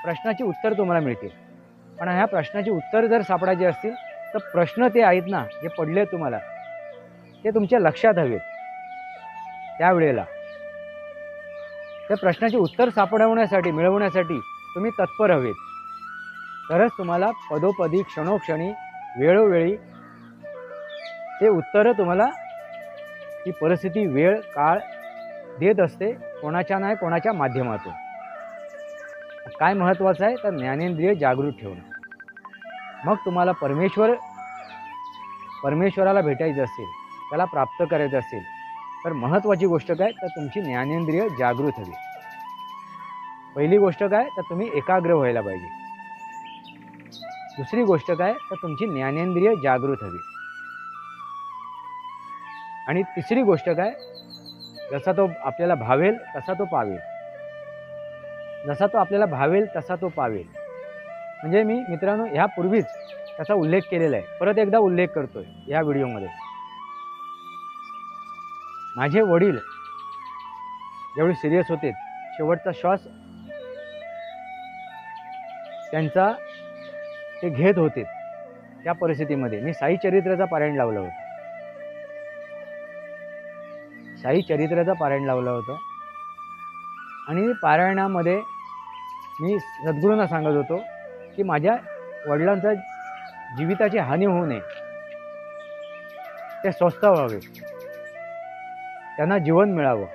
प्रश्नाची उत्तर तुम्हाला मिळतील. पण ह्या प्रश्नाची उत्तर जर सापडायची असतील तर प्रश्न ते आहेत ना, जे पडले तुम्हाला, ते तुमच्या लक्षात हवेत. त्यावेळेला त्या प्रश्नाची उत्तर मिळवण्यासाठी तुम्ही तत्पर हवेत. तरच तुम्हाला पदोपदी, क्षणोक्षणी, वेळोवेळी ते उत्तर तुम्हाला ती परिस्थिती, वेळ, काळ देत असते, कोणाच्या नाही कोणाच्या माध्यमातून. काय महत्त्वाचं आहे, तर ज्ञानेंद्रिय जागृत ठेवणं. मग तुम्हाला परमेश्वराला भेटायचं असेल, त्याला प्राप्त करायचं असेल, तर महत्त्वाची गोष्ट काय, तर तुमची ज्ञानेंद्रिय जागृत हवी. पहिली गोष्ट काय, तर तुम्ही एकाग्र व्हायला पाहिजे. दुसरी गोष्ट काय, तर तुमची ज्ञानेंद्रिय जागृत हवी. आणि तिसरी गोष्ट काय, जसा तो आपल्याला भावेल तसा तो पावेल. जसा तो आपल्याला भावेल तसा तो पावेल. म्हणजे मी मित्रांनो ह्यापूर्वीच त्याचा उल्लेख केलेला आहे, परत एकदा उल्लेख करतोय या व्हिडिओमध्ये. माझे वडील ज्यावेळी सिरियस होते, शेवटचा श्वास त्यांचा ते घेत होते, त्या परिस्थितीमध्ये मी साई चरित्राचा पारायण लावलं होतं. साई चरित्राचा पारायण लावलं होतं. आणि पारायणामध्ये मी सद्गुरूंना सांगत होतो की माझ्या वडिलांचा जीविताची हानी होऊ नये, ते स्वस्थ व्हावे, त्यांना जीवन मिळावं,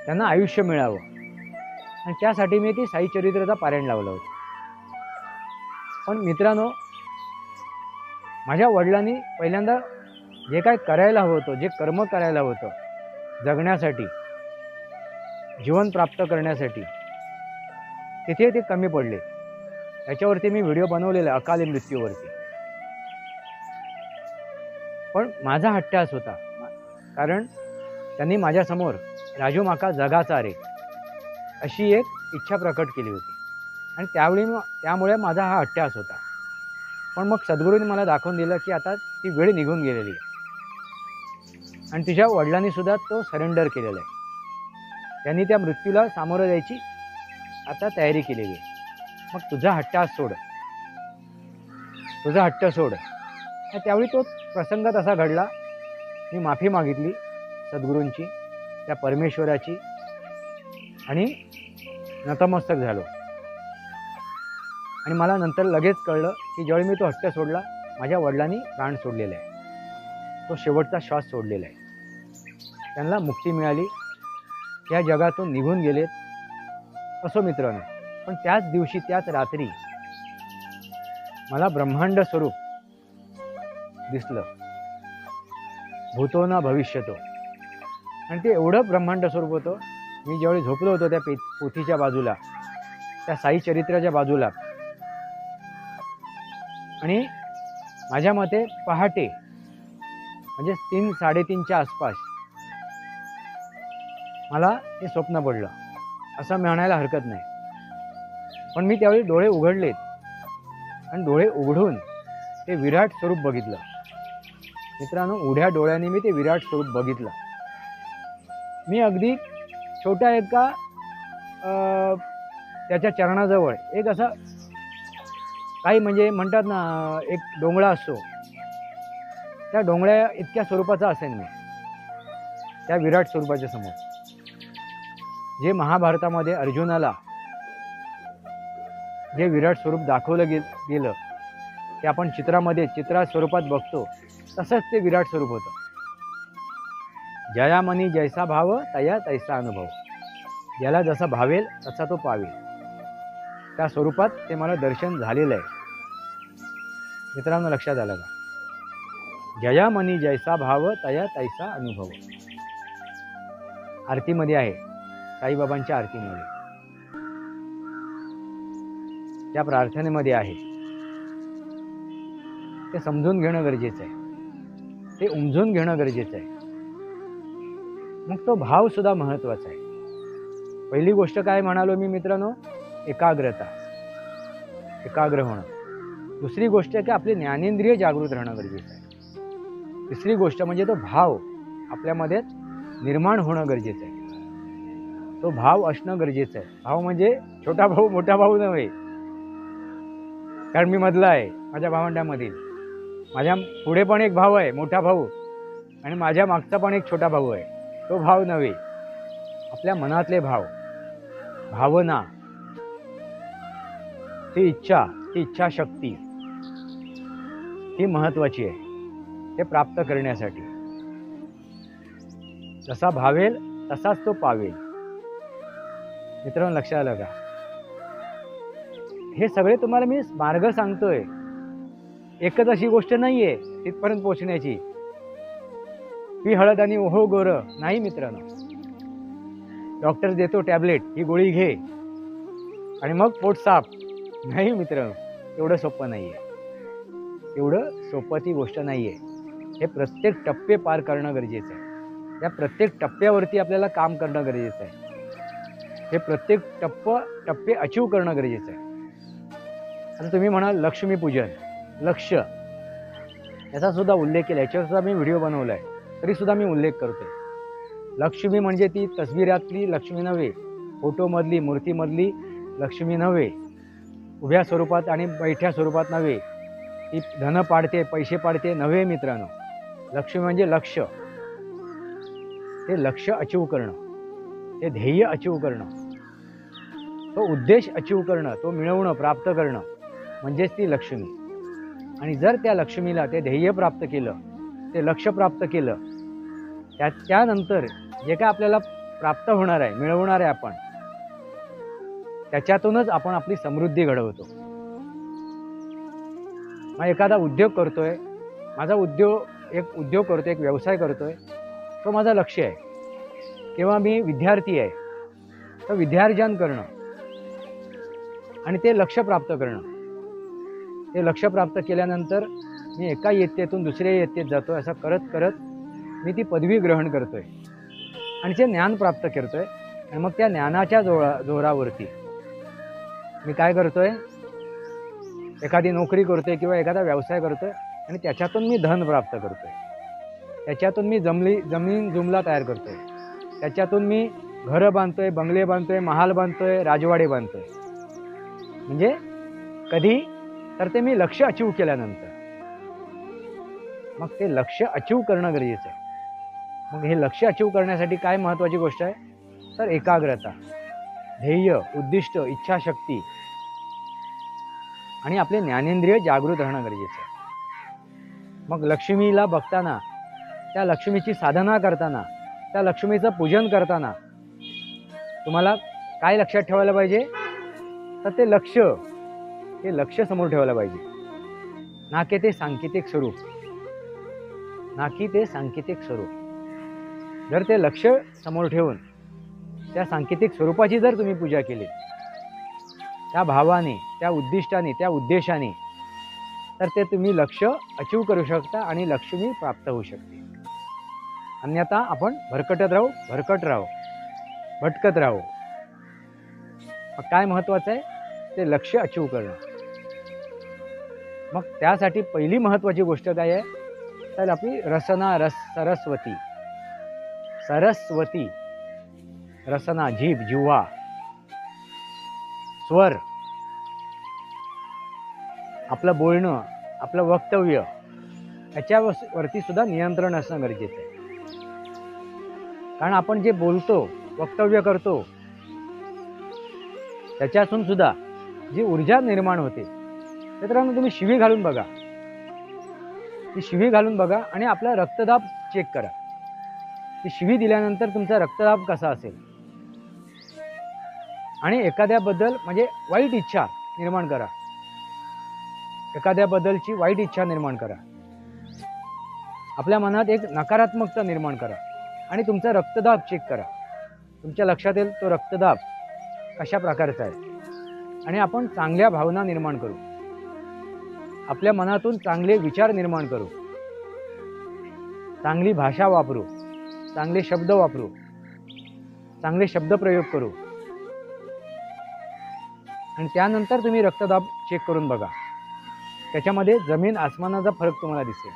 त्यांना आयुष्य मिळावं, आणि त्यासाठी मी ती साई चरित्राचा पारायण लावलं होतं. पण मित्रांनो, माझ्या वडिलांनी पहिल्यांदा जे काय करायला हवं होतं, जे कर्म करायला हवं होतं जगण्यासाठी, जीवन प्राप्त करण्यासाठी, तिथे ते कमी पडले. याच्यावरती मी व्हिडिओ बनवलेला आहे अकाली मृत्यूवरती. पण माझा हट्टास होता, कारण त्यांनी माझ्यासमोर राजू माका जगाचा रे अशी एक इच्छा प्रकट केली होती आणि त्यामुळे माझा हा अट्ट्यास होता. पण मग सद्गुरूंनी मला दाखवून दिलं की आता ती वेळ निघून गेलेली आहे आणि तुझ्या वडिलांनी सुद्धा तो सरेंडर केलेला आहे. त्यांनी त्या मृत्यूला सामोरं जायची आता तयारी केलेली आहे. मग तुझा हट्टास सोड, तुझा हट्ट सोड. त्यावेळी तो प्रसंग तसा घडला. मी माफी मागितली सद्गुरूंची, त्या परमेश्वराची, आणि नतमस्तक झालो. आणि मला नंतर लगेच कळलं की ज्यावेळी मी तो हट्ट सोडला, माझ्या वडिलांनी प्राण सोडलेला आहे, तो शेवटचा श्वास सोडलेला आहे. त्यांना मुक्ती मिळाली, या जगातून निघून गेलेत. असो मित्रांनो, पण त्याच दिवशी त्याच रात्री मला ब्रह्मांड स्वरूप दिसलं, भूतो ना भविष्यतो. आणि ते एवढं ब्रह्मांड स्वरूप होतं. मी ज्यावेळी झोपलो होतो त्या पोथीच्या बाजूला, त्या साई चरित्राच्या बाजूला, आणि माझ्या मते पहाटे म्हणजे 3-3:30च्या आसपास मला हे स्वप्न पडलं, असं म्हणायला हरकत नाही. पण मी त्यावेळी डोळे उघडलेत आणि डोळे उघडून ते विराट स्वरूप बघितलं. मित्रांनो, उघड्या डोळ्यांनी मी ते विराट स्वरूप बघितलं. मी अगदी छोट्या एका त्याच्या चरणाजवळ एक असा काही म्हणजे म्हणतात ना, एक डोंगळा असतो, त्या डोंगळ्या इतक्या स्वरूपाचा असेल मी त्या विराट स्वरूपाच्या समोर. जे महाभारतामध्ये अर्जुनाला जे विराट स्वरूप दाखवलं गेलं ते आपण चित्रा स्वरूपात बघतो, तसंच ते विराट स्वरूप होतं. जया मनी जैसा भाव तया तैसा अनुभव. ज्याला जसा भावेल तसा तो पावेल, त्या स्वरूपात ते मला दर्शन झालेलं आहे. मित्रांनो, लक्षात आलं का? जया मनी जैसा भाव तया तैसा अनुभव. आरतीमध्ये आहे, साईबाबांच्या आरतीमध्ये, त्या प्रार्थनेमध्ये आहे. ते समजून घेणं गरजेचं आहे, ते उमजून घेणं गरजेचं आहे. मग तो भाव सुद्धा महत्त्वाचा आहे. पहिली गोष्ट काय म्हणालो मी मित्रांनो? एकाग्रता, एकाग्र होणं. दुसरी गोष्ट आहे की आपले ज्ञानेंद्रिय जागृत राहणं गरजेचं आहे. तिसरी गोष्ट म्हणजे तो भाव आपल्यामध्ये निर्माण होणं गरजेचं आहे. तो भाव असणं गरजेचं आहे. भाव म्हणजे छोटा भाऊ मोठा भाऊ नव्हे, कारण मी मधला आहे माझ्या भावंडामधील. माझ्या पुढे पण एक भाऊ आहे, मोठा भाऊ, आणि माझ्या मागचा पण एक छोटा भाऊ आहे. तो भाव नव्हे, आपल्या मनातले भाव, भावना, ती इच्छा, ती इच्छाशक्ती, ही महत्त्वाची आहे ते प्राप्त करण्यासाठी. जसा भावेल तसाच तो पावेल. मित्रांनो, लक्षात आलं का? हे सगळे तुम्हाला मी मार्ग सांगतोय. एकच अशी गोष्ट नाहीये तिथपर्यंत पोहोचण्याची, ही हळद आणि ओहो गोर नाही मित्रांनो. डॉक्टर देतो टॅबलेट, ही गोळी घे आणि मग पोट साफ, नाही मित्रांनो, एवढं सोपं नाहीये. एवढं सोपं ती गोष्ट नाहीये. हे प्रत्येक टप्पे पार करणं गरजेचं आहे. या प्रत्येक टप्प्यावरती आपल्याला काम करणं गरजेचं आहे. हे प्रत्येक टप्पे अचीव करणं गरजेचं आहे. आता तुम्ही म्हणाल लक्ष्मीपूजन, लक्ष, याचा सुद्धा उल्लेख केला, याच्यावर सुद्धा मी व्हिडिओ बनवला आहे, तरी सुद्धा मी उल्लेख करतोय. लक्ष्मी म्हणजे ती तस्बिरातली लक्ष्मी नव्हे, फोटोमधली मूर्तीमधली लक्ष्मी नव्हे, उभ्या स्वरूपात आणि बैठ्या स्वरूपात नव्हे, ती धन पाडते पैसे पाडते नव्हे मित्रांनो. लक्ष्मी म्हणजे लक्ष, ते लक्ष अचीव करणं, ते ध्येय अचीव करणं, तो उद्देश अचीव करणं, तो मिळवणं, प्राप्त करणं, म्हणजेच ती लक्ष्मी. आणि जर त्या लक्ष्मीला ते ध्येय प्राप्त केलं, ते लक्ष प्राप्त केलं, त्यानंतर जे काय आपल्याला प्राप्त होणार आहे, मिळवणार आहे आपण, त्याच्यातूनच आपण आपली समृद्धी घडवतो. मग एखादा उद्योग करतोय, माझा एक उद्योग करतोय, एक व्यवसाय करतोय, तो माझं लक्ष्य आहे. किंवा मी विद्यार्थी आहे, तर विद्यार्जन करणं आणि ते लक्ष्य प्राप्त करणं. ते लक्ष्य प्राप्त केल्यानंतर मी एका इयत्तेतून दुसऱ्या इयत्तेत जातो. असं करत करत मी ती पदवी ग्रहण करतोय आणि ते ज्ञान प्राप्त करतोय. आणि मग त्या ज्ञानाच्या जोरावरती मी काय करतोय, एखादी नोकरी करतोय किंवा एखादा व्यवसाय करतोय आणि त्याच्यातून मी धन प्राप्त करतोय. त्याच्यातून मी जमीन जुमला तयार करतोय. त्याच्यातून मी घरं बांधतोय, बंगले बांधतोय, महाल बांधतोय, राजवाडे बांधतोय. म्हणजे कधी तर ते मी लक्ष्य अचीव केल्यानंतर. मग ते लक्ष्य अचीव करणं गरजेचं आहे. मग हे लक्ष्य अचीव करण्यासाठी काय महत्त्वाची गोष्ट आहे, तर एकाग्रता, ध्येय, उद्दिष्ट, इच्छाशक्ती आणि आपले ज्ञानेंद्रिय जागृत राहणं गरजेचं आहे. मग लक्ष्मीला बघताना, त्या लक्ष्मीची साधना करताना, त्या लक्ष्मीचं पूजन करताना तुम्हाला काय लक्षात ठेवायला पाहिजे, तर ते लक्ष्य समोर ठेवायला पाहिजे. ना की ते सांकेतिक स्वरूप, ना की ते सांकेतिक स्वरूप. जर ते लक्ष्य समोर ठेवून त्या सांकेतिक स्वरूपाची जर तुम्ही पूजा केली, त्या भावाने, त्या उद्दिष्टाने, त्या उद्देशाने, तर ते तुम्ही लक्ष्य अचीव करू शकता आणि लक्ष्मी प्राप्त होऊ शकते. अन्यथा आपण भटकत राहू. मग काय महत्त्वाचं आहे, ते लक्ष्य अचीव करणं. मग त्यासाठी पहिली महत्त्वाची गोष्ट काय आहे, तर आपली सरस्वती रसना, जीभ, जिव्हा, स्वर, आपलं बोलणं, आपलं वक्तव्य, याच्यावरती सुद्धा नियंत्रण असणं गरजेचं आहे. कारण आपण जे बोलतो, वक्तव्य करतो, त्याच्यातून सुद्धा जी ऊर्जा निर्माण होते. मित्रांनो, तुम्ही शिवी घालून बघा, ती शिवी घालून बघा आणि आपला रक्तदाब चेक करा. ती शिवी दिल्यानंतर तुमचा रक्तदाब कसा असेल. आणि एखाद्याबद्दल म्हणजे वाईट इच्छा निर्माण करा, एखाद्याबद्दलची वाईट इच्छा निर्माण करा, आपल्या मनात एक नकारात्मकता निर्माण करा आणि तुमचा रक्तदाब चेक करा. तुमच्या लक्षात येईल तो रक्तदाब कशा प्रकारचा आहे. आणि आपण चांगल्या भावना निर्माण करू, आपल्या मनातून चांगले विचार निर्माण करू, चांगली भाषा वापरू, चांगले शब्द वापरू, चांगले शब्दप्रयोग करू. आणि त्यानंतर तुम्ही रक्तदाब चेक करून बघा, त्याच्यामध्ये जमीन आसमानाचा फरक तुम्हाला दिसेल.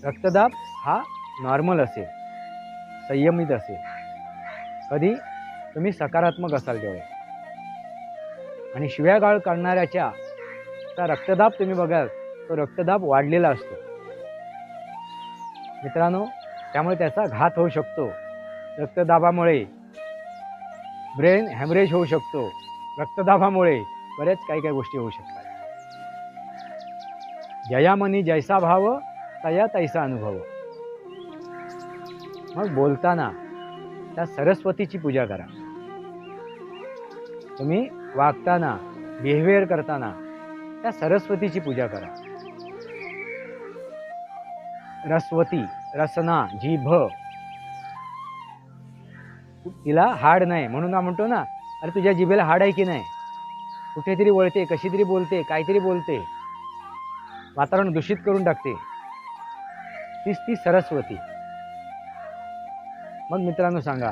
रक्तदाब हा नॉर्मल असेल, संयमित असेल, कधी तुम्ही सकारात्मक असाल तेव्हा. आणि शिव्यागाळ करणाऱ्याचा रक्तदाब तुम्ही बघाल, तो रक्तदाब वाढलेला असतो मित्रांनो. त्यामुळे त्याचा घात होऊ शकतो. रक्तदाबामुळे ब्रेन हॅमरेज होऊ शकतो. रक्तदाबामुळे बऱ्याच काही गोष्टी होऊ शकतात. जयामनी जैसा भाव तया तैसा अनुभव. मग बोलताना त्या सरस्वतीची पूजा करा. तुम्ही वागताना, बिहेवियर करताना त्या सरस्वतीची पूजा करा. रसवती, रसना, जीभ, तिला हाड नाही म्हणून म्हणतो ना, अरे तुझ्या जिभेला हाड आहे की नाही, कुठेतरी वळते, कशी तरी बोलते, काहीतरी बोलते, वातावरण दूषित करून टाकते, तीच ती सरस्वती. मग मित्रांनो सांगा,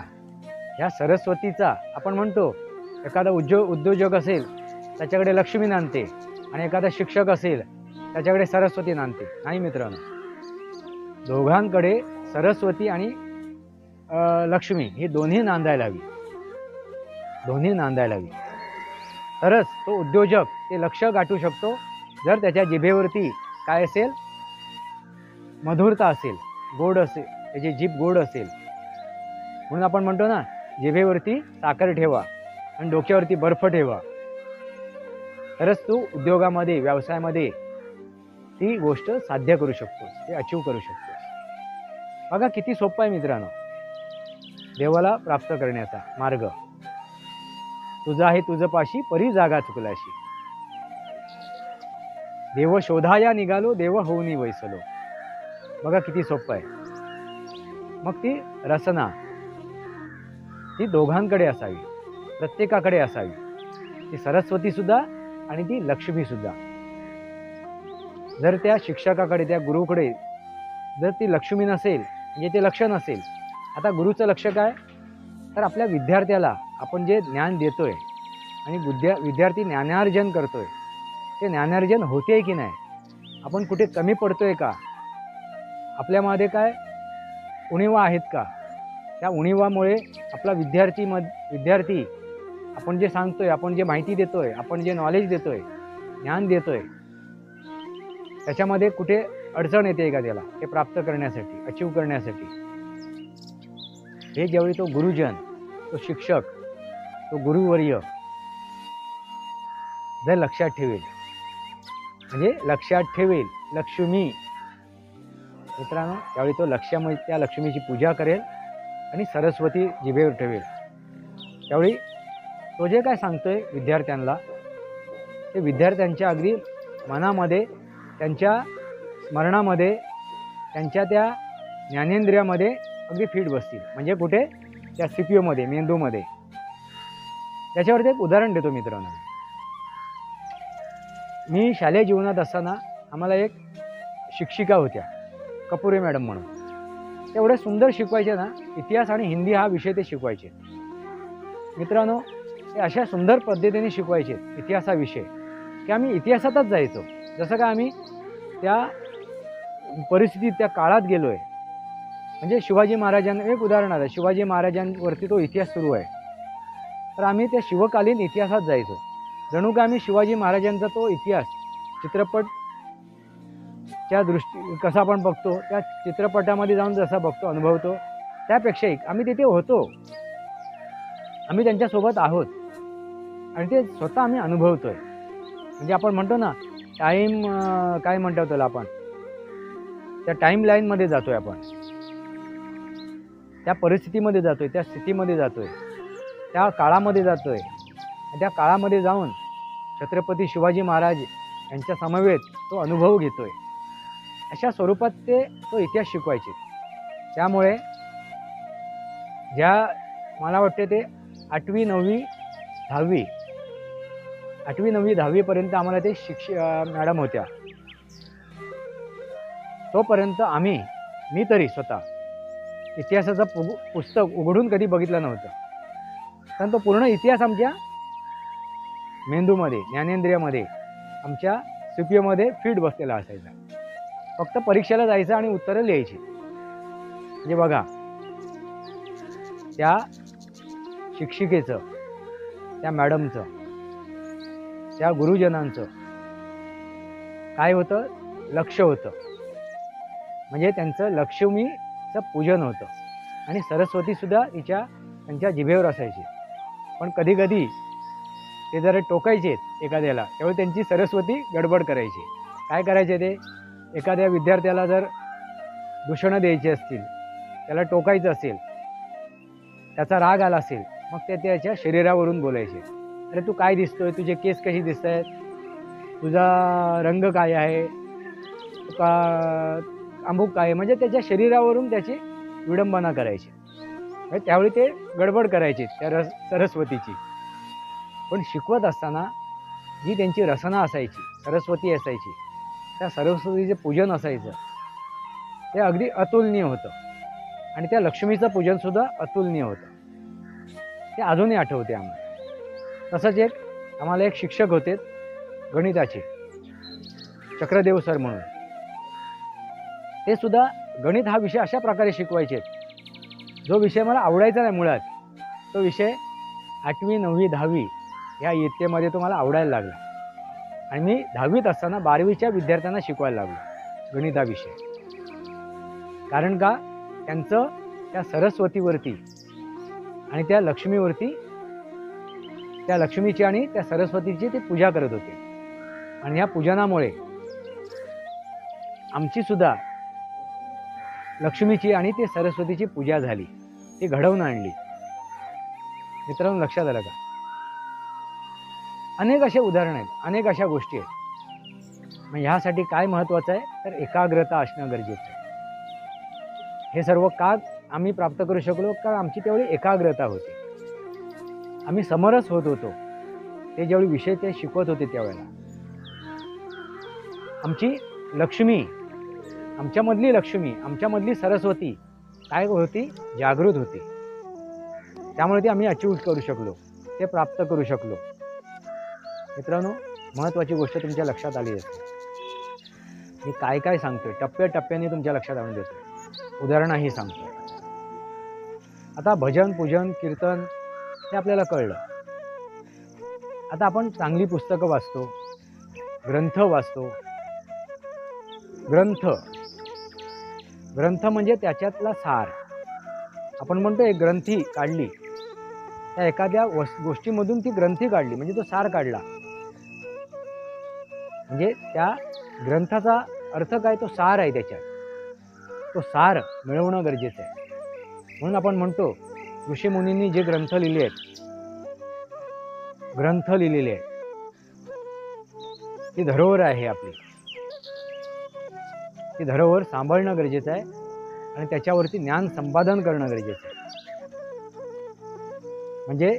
ह्या सरस्वतीचा आपण म्हणतो, एखादा उद्योजक असेल त्याच्याकडे लक्ष्मी नांदते आणि एखादा शिक्षक असेल त्याच्याकडे सरस्वती नांदते. नाही मित्रांनो, दोघांकडे सरस्वती आणि लक्ष्मी ही दोन्ही नांदायला हवी. तरच तो उद्योजक ते लक्ष्य गाठू शकतो. जर त्याच्या जिभेवरती काय असेल, मधुरता असेल, गोड असेल, त्याची जीभ गोड असेल. म्हणून आपण म्हणतो ना, जिभेवरती साखर ठेवा आणि डोक्यावरती बर्फ ठेवा, तरच तू उद्योगामध्ये, व्यवसायामध्ये ती गोष्ट साध्य करू शकतोस, ते अचीव करू शकतोस. बघा किती सोपं आहे मित्रांनो देवाला प्राप्त करण्याचा मार्ग. तुझा आहे तुझ पाशी, परी जागा चुकलाशी. देव शोधाया निघालो, देव होऊनी वैसलो. बघा किती सोपं आहे. मग ती रसना ती दोघांकडे असावी, प्रत्येकाकडे असावी. ती सरस्वती सुद्धा आणि ती लक्ष्मी सुद्धा. जर त्या शिक्षकाकडे, त्या गुरुकडे जर ती लक्ष्मी नसेल, म्हणजे ते लक्ष नसेल, आता गुरुचं लक्ष काय, तर आपल्या विद्यार्थ्याला आपण जे ज्ञान देतोय आणि विद्यार्थी ज्ञानार्जन करतोय, ते ज्ञानार्जन होते की नाही, आपण कुठे कमी पडतोय का, आपल्यामध्ये काय उणिवा आहेत का, त्या उणिवामुळे आपला विद्यार्थी आपण जे सांगतोय, आपण जे माहिती देतोय, आपण जे नॉलेज देतोय, ज्ञान देतोय, त्याच्यामध्ये कुठे अडचण येते का त्याला ते प्राप्त करण्यासाठी, अचीव करण्यासाठी. हे ज्यावेळी तो गुरुजन, तो शिक्षक, तो गुरुवर्य जर लक्षात ठेवेल, म्हणजे लक्षात ठेवेल लक्ष्मी, मित्रांनो, त्यावेळी तो त्या लक्ष्मीची पूजा करेल आणि सरस्वती जिभेवर ठेवेल. त्यावेळी तो जे काय सांगतोय विद्यार्थ्यांना, ते विद्यार्थ्यांच्या अगदी मनामध्ये, त्यांच्या स्मरणामध्ये, त्यांच्या त्या ज्ञानेंद्रियामध्ये अगदी फिट बसतील. म्हणजे कुठे, त्या सीपीयूमध्ये, मेंदूमध्ये. त्याच्यावरती एक उदाहरण देतो मित्रांनो. मी शालेय जीवनात असताना आम्हाला एक शिक्षिका होत्या, कपुरे मॅडम म्हणून. तेवढे सुंदर शिकवायचे ना, इतिहास आणि हिंदी हा विषय ते शिकवायचे. मित्रांनो, ते अशा सुंदर पद्धतीने शिकवायचे इतिहास हा विषय, की आम्ही इतिहासातच जायचो. जसं का आम्ही त्या परिस्थितीत, त्या काळात गेलो आहे. म्हणजे शिवाजी महाराजांना एक उदाहरण आलं, शिवाजी महाराजांवरती तो इतिहास सुरू आहे, तर आम्ही त्या शिवकालीन इतिहासात जायचो. जणू का आम्ही शिवाजी महाराजांचा तो इतिहास चित्रपटच्या कसा आपण बघतो, त्या चित्रपटामध्ये जाऊन जसा बघतो, अनुभवतो, त्यापेक्षाही आम्ही तिथे होतो, आम्ही त्यांच्यासोबत आहोत आणि ते स्वतः आम्ही अनुभवतोय. म्हणजे आपण म्हणतो ना, टाईम काय म्हणतो त्याला, आपण त्या टाईम लाईनमध्ये जातोय, आपण त्या परिस्थितीमध्ये जातोय, त्या स्थितीमध्ये जातोय, त्या काळामध्ये जातोय. त्या काळामध्ये जाऊन छत्रपती शिवाजी महाराज यांच्या समवेत तो अनुभव घेतोय. अशा स्वरूपात तो इतिहास शिकवायचे. त्यामुळे मला वाटते ते 8वी 9वी 10वी पर्यंत आम्हाला ते मॅडम होत्या. तोपर्यंत मी तरी स्वतः इतिहासाचं पुस्तक उघडून कधी बघितलं नव्हतं. कारण तो पूर्ण इतिहास आमच्या मेंदूमध्ये, ज्ञानेंद्रियामध्ये, आमच्या सीपीयूमध्ये फिट बसलेला असायचा. फक्त परीक्षेला जायचं आणि उत्तरं लिहायची. म्हणजे बघा, त्या शिक्षिकेचं, त्या मॅडमचं, त्या गुरुजनांचं काय होतं, लक्ष होतं. म्हणजे त्यांचं लक्ष्मीचं पूजन होतं आणि सरस्वतीसुद्धा त्यांच्या जिभेवर असायची. पण कधीकधी ते जरा टोकायचे एखाद्याला, त्यावेळी त्यांची सरस्वती गडबड करायची. काय करायचे ते, एखाद्या विद्यार्थ्याला जर दूषणं द्यायची असतील, त्याला टोकायचं असेल, त्याचा राग आला असेल, मग ते त्याच्या शरीरावरून बोलायचे. अरे तू काय दिसतोय, तुझे केस कशी दिसत आहेत, तुझा रंग काय आहे, तुका अमुक काय आहे, म्हणजे त्याच्या शरीरावरून त्याची विडंबना करायची. म्हणजे त्यावेळी ते गडबड करायचे त्या सरस्वतीची. पण शिकवत असताना जी त्यांची रसना असायची, सरस्वती असायची, त्या सरस्वतीचे पूजन असायचं, ते अगदी अतुलनीय होतं. आणि त्या लक्ष्मीचं पूजनसुद्धा अतुलनीय होतं. ते अजूनही आठवते आम्हाला. तसंच आम्हाला एक शिक्षक होते गणिताचे, चक्रदेव सर म्हणून. ते सुद्धा गणित हा विषय अशा प्रकारे शिकवायचे, जो विषय मला आवडायचा नाही मुळात, तो विषय 8वी 9वी 10वी या इयत्तेमध्ये तो मला आवडायला लागला. आणि मी 10वीत असताना 12वीच्या विद्यार्थ्यांना शिकवायला लागलो गणित हा विषय. कारण का, त्यांचं त्या सरस्वतीवरती आणि त्या लक्ष्मीवरती, त्या लक्ष्मीची आणि त्या सरस्वतीची ते पूजा करत होते. आणि या पूजनामुळे आमची सुद्धा लक्ष्मीची आणि ते सरस्वतीची पूजा झाली, ती घडवून आणली. मित्रांनो, लक्षात आलं का? अनेक असे उदाहरण आहेत, अनेक अशा गोष्टी आहेत. मग ह्यासाठी काय महत्त्वाचं आहे, तर एकाग्रता असणं गरजेचं आहे. हे सर्व का आम्ही प्राप्त करू शकलो, कारण आमची तेवढी एकाग्रता होती. आम्ही समरस होत होतो. ते जेवढे विषय ते शिकवत होते त्यावेळेला आमची लक्ष्मी, आमच्यामधली लक्ष्मी, आमच्यामधली सरस्वती काय होती, जागृत होती. त्यामुळे ती आम्ही अचीव करू शकलो, ते प्राप्त करू शकलो. मित्रांनो, महत्त्वाची गोष्ट तुमच्या लक्षात आली असेल. मी काय काय सांगतोय टप्प्याटप्प्याने तुमच्या लक्षात आणून देतोय, उदाहरणही सांगतोय. आता भजन, पूजन, कीर्तन हे आपल्याला कळलं. आता आपण चांगली पुस्तकं वाचतो, ग्रंथ वाचतो. ग्रंथ म्हणजे त्याच्यातला सार. आपण म्हणतो एक ग्रंथी काढली, त्या एखाद्या गोष्टीमधून ती ग्रंथी काढली म्हणजे तो सार काढला. म्हणजे त्या ग्रंथाचा अर्थ काय, तो सार आहे. त्याच्यात तो सार मिळवणं गरजेचं आहे. म्हणून आपण म्हणतो ऋषीमुनींनी जे ग्रंथ लिहिले आहेत, ती धरोहर आहे आपली. ती धरोहर सांभाळणं गरजेचं आहे आणि त्याच्यावरती ज्ञान संपादन करणं गरजेचं आहे. म्हणजे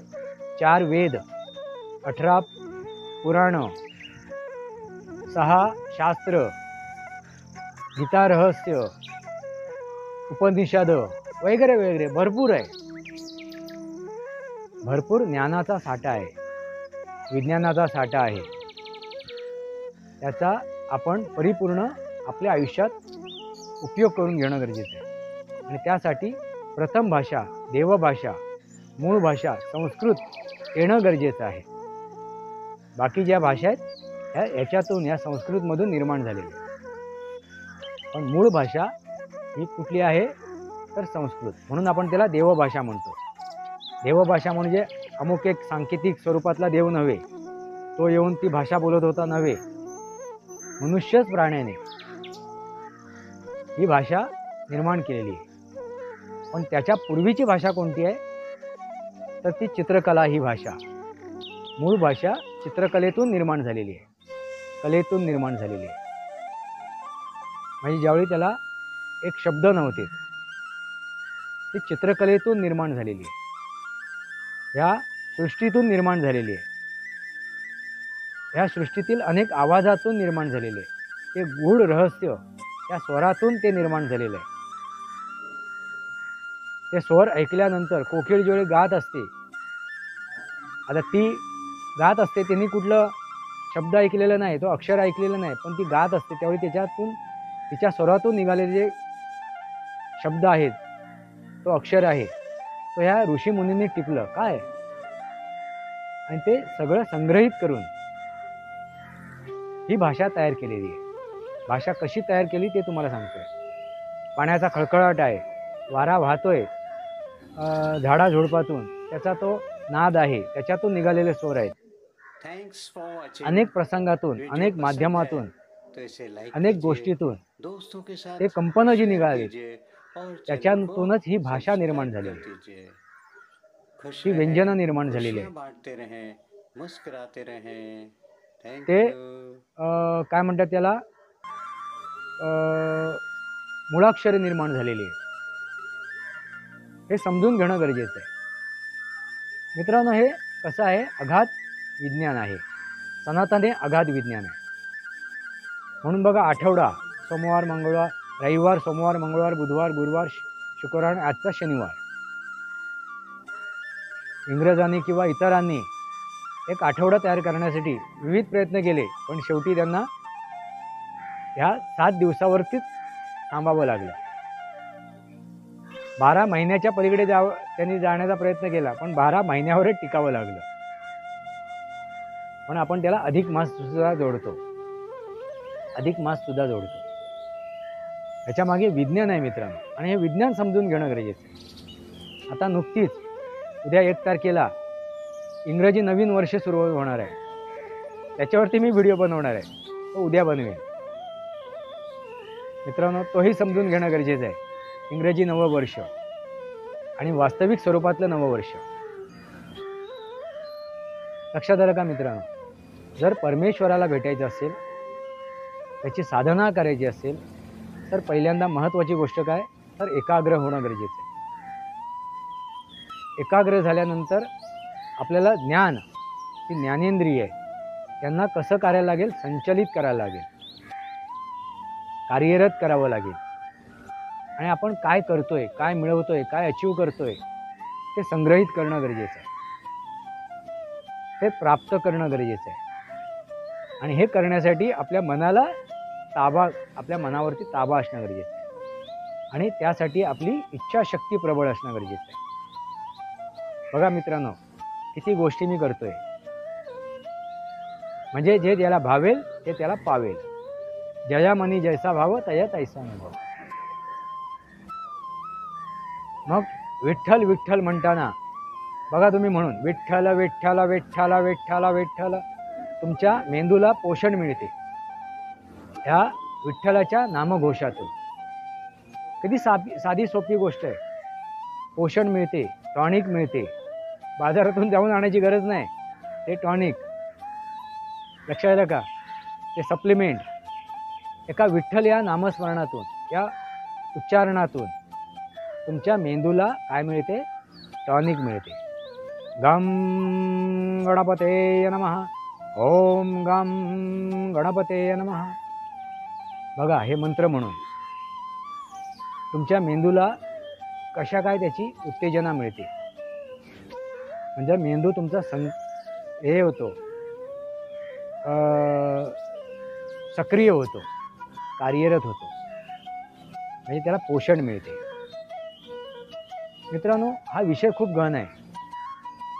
4 वेद, 18 पुराण, 6 शास्त्र, गीता रहस्य, उपनिषद वगैरे वगैरे भरपूर आहे. भरपूर ज्ञानाचा साठा आहे, विज्ञानाचा साठा आहे. त्याचा आपण परिपूर्ण आपल्या आयुष्यात उपयोग करून घेणं गरजेचं आहे. आणि त्यासाठी प्रथम भाषा, देवभाषा, मूळ भाषा संस्कृत येणं गरजेचं आहे. बाकी ज्या भाषा आहेत याच्यातून, या संस्कृतमधून निर्माण झालेल्या. पण मूळ भाषा ही कुठली आहे, तर संस्कृत. म्हणून आपण त्याला देवभाषा म्हणतो. देवभाषा म्हणजे अमुक एक सांकेतिक स्वरूपातला देव नव्हे, तो येऊन ती भाषा बोलत होता नव्हे. मनुष्यच प्राण्याने ही भाषा निर्माण केलेली आहे. पण त्याच्या पूर्वीची भाषा कोणती आहे, तर ती चित्रकला ही भाषा. मूळ भाषा चित्रकलेतून निर्माण झालेली आहे, कलेतून निर्माण झालेली आहे. म्हणजे ज्यावेळी त्याला एक शब्द नव्हते, ती चित्रकलेतून निर्माण झालेली आहे, ह्या सृष्टीतून निर्माण झालेली आहे. ह्या सृष्टीतील अनेक आवाजातून निर्माण झालेले आहे. ते गूढ रहस्य त्या स्वरातून ते निर्माण झालेलं आहे. ते स्वर ऐकल्यानंतर कोकिळ ज्यावेळी गात असते, आता ती गात असते, त्यांनी कुठलं शब्द ऐकलेलं नाही, तो अक्षर ऐकलेलं नाही, पण ती गात असते त्यावेळी त्याच्यातून, तिच्या स्वरातून निघालेले जे शब्द आहेत, तो अक्षर आहे, तो ह्या ऋषीमुनींनी टिपलं काय, आणि ते सगळं संग्रहित करून ही भाषा तयार केलेली आहे. भाषा कशी तयार केली ते तुम्हाला सांगतोय. पाण्याचा खळखळाट आहे, वारा वाहतोय झाडाझुडपातून, त्याचा तो नाद आहे, त्याच्यातून निघालेले स्वर आहेत. अनेक प्रसंगातून, अनेक माध्यमातून, अनेक गोष्टीतून ते कंपनं जी निघाली, त्याच्यातूनच ही भाषा निर्माण झालेली, ही व्यंजनं निर्माण झालेली आहे. ते काय म्हणतात त्याला, मुळाक्षरे निर्माण झालेली आहे. हे समजून घेणं गरजेचं आहे. मित्रांनो, हे कसं आहे, अगाध विज्ञान आहे, सनातन हे अगाध विज्ञान आहे. म्हणून बघा, आठवडा सोमवार, मंगळवार, रविवार, सोमवार, मंगळवार, बुधवार, गुरुवार, शुक्रवार आणि आजचा शनिवार. इंग्रजांनी किंवा इतरांनी एक आठवडा तयार करण्यासाठी विविध प्रयत्न केले, पण शेवटी त्यांना ह्या 7 दिवसावरतीच थांबावं लागलं. 12 महिन्याच्या पलीकडे त्यांनी जाण्याचा प्रयत्न केला, पण 12 महिन्यावरच टिकावं लागलं. पण आपण त्याला अधिक मास सुद्धा जोडतो, अधिक मास सुद्धा जोडतो. ह्याच्या मागे विज्ञान आहे मित्रांनो, आणि हे विज्ञान समजून घेणं गरजेचं आहे. आता नुकतीच उद्या 1 तारखेला इंग्रजी नवीन वर्ष सुरू होणार आहे. त्याच्यावरती मी व्हिडिओ बनवणार आहे, तो उद्या बनवेन. मित्रांनो, तोही समजून घेणं गरजेचं आहे. इंग्रजी नववर्ष आणि वास्तविक स्वरूपातलं नववर्ष. लक्षात आलं का मित्रांनो? जर परमेश्वराला भेटायचं असेल त्याची साधना करायची असेल तर पहिल्यांदा महत्त्वाची गोष्ट काय तर एकाग्र होणं गरजेचं आहे. एकाग्र झाल्यानंतर आपल्याला ज्ञान, ती ज्ञानेंद्रिय आहे, त्यांना कसं करायला लागेल, संचलित करायला लागेल, कार्यरत करावं लागेल. आणि आपण काय करतोय, काय मिळवतोय, काय अचीव करतोय ते संग्रहित करणं गरजेचं आहे, ते प्राप्त करणं गरजेचं आहे. आणि हे करण्यासाठी आपल्या मनाला आपल्या मनावरती ताबा असणं गरजेचं आहे. आणि त्यासाठी आपली इच्छाशक्ती प्रबळ असणं गरजेचं आहे. बघा मित्रांनो, किती गोष्टी मी करतोय, म्हणजे जे त्याला भावेल ते त्याला पावेल. जया मनी जैसा भाव तया तैसा अनुभव. मग विठ्ठल विठ्ठल म्हणताना बघा तुम्ही म्हणून विठ्ठल विठ्ठल विठ्ठल विठ्ठल विठ्ठल, तुमच्या मेंदूला पोषण मिळते ह्या विठ्ठलाच्या नामघोषातून. किती साधी सोपी गोष्ट आहे. पोषण मिळते, टॉनिक मिळते, बाजारातून जाऊन आणायची गरज नाही. ते टॉनिक लक्षात आलं का, ते सप्लिमेंट एका विठ्ठल या नामस्मरणातून, या उच्चारणातून तुमच्या मेंदूला काय मिळते, टॉनिक मिळते. गम गणपते नमः, ओम गम गणपते नमः. बघा हे मंत्र म्हणून तुमच्या मेंदूला कशा काय त्याची उत्तेजना मिळते. म्हणजे मेंदू तुमचा हे होतो, सक्रिय होतो, कार्यरत होतो, म्हणजे त्याला पोषण मिळते. मित्रांनो, हा विषय खूप गहन आहे.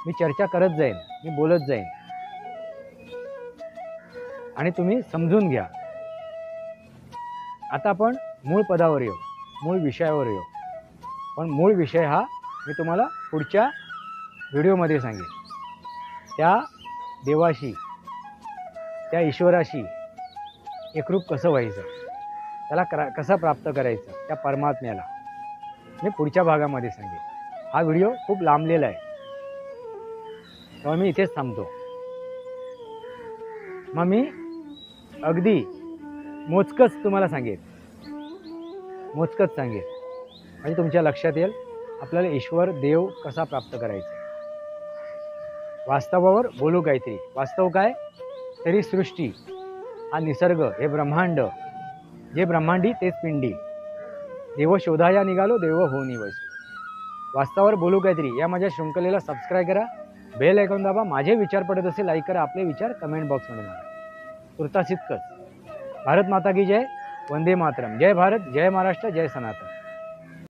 मी चर्चा करत जाईन, मी बोलत जाईन आणि तुम्ही समजून घ्या. आता आपण मूळ पदावर येऊ, मूळ विषयावर येऊ. पण मूळ विषय हा मी तुम्हाला पुढच्या व्हिडिओमध्ये सांगेन. त्या देवाशी, त्या ईश्वराशी एकरूप कसं व्हायचं, त्याला कसं प्राप्त करायचं, त्या परमात्म्याला मी पुढच्या भागामध्ये सांगेन. हा व्हिडिओ खूप लांबलेला आहे, त्यामुळे मी इथेच थांबतो. मग मी अगदी मोजकंच तुम्हाला सांगेन, मोजकंच सांगेन, म्हणजे तुमच्या लक्षात येईल आपल्याला ईश्वर देव कसा प्राप्त करायचा. वास्तवावर बोलू काहीतरी. वास्तव काय, तरी सृष्टी, हा निसर्ग, हे ब्रह्मांड, जे ब्रह्मांडी तेच पिंडी. देव शोधाया निघालो, देव होऊनी वैसू. वास्तवावर बोलू काहीतरी या माझ्या शृंखलेला सबस्क्राईब करा, बेल आयकॉन दाबा. माझे विचार पडत असेल लाईक करा, आपले विचार कमेंट बॉक्समध्ये मारा. तुर्तास इतकंच. भारत माता की जय, वंदे मातरम. जय भारत, जय महाराष्ट्र, जय सनातन.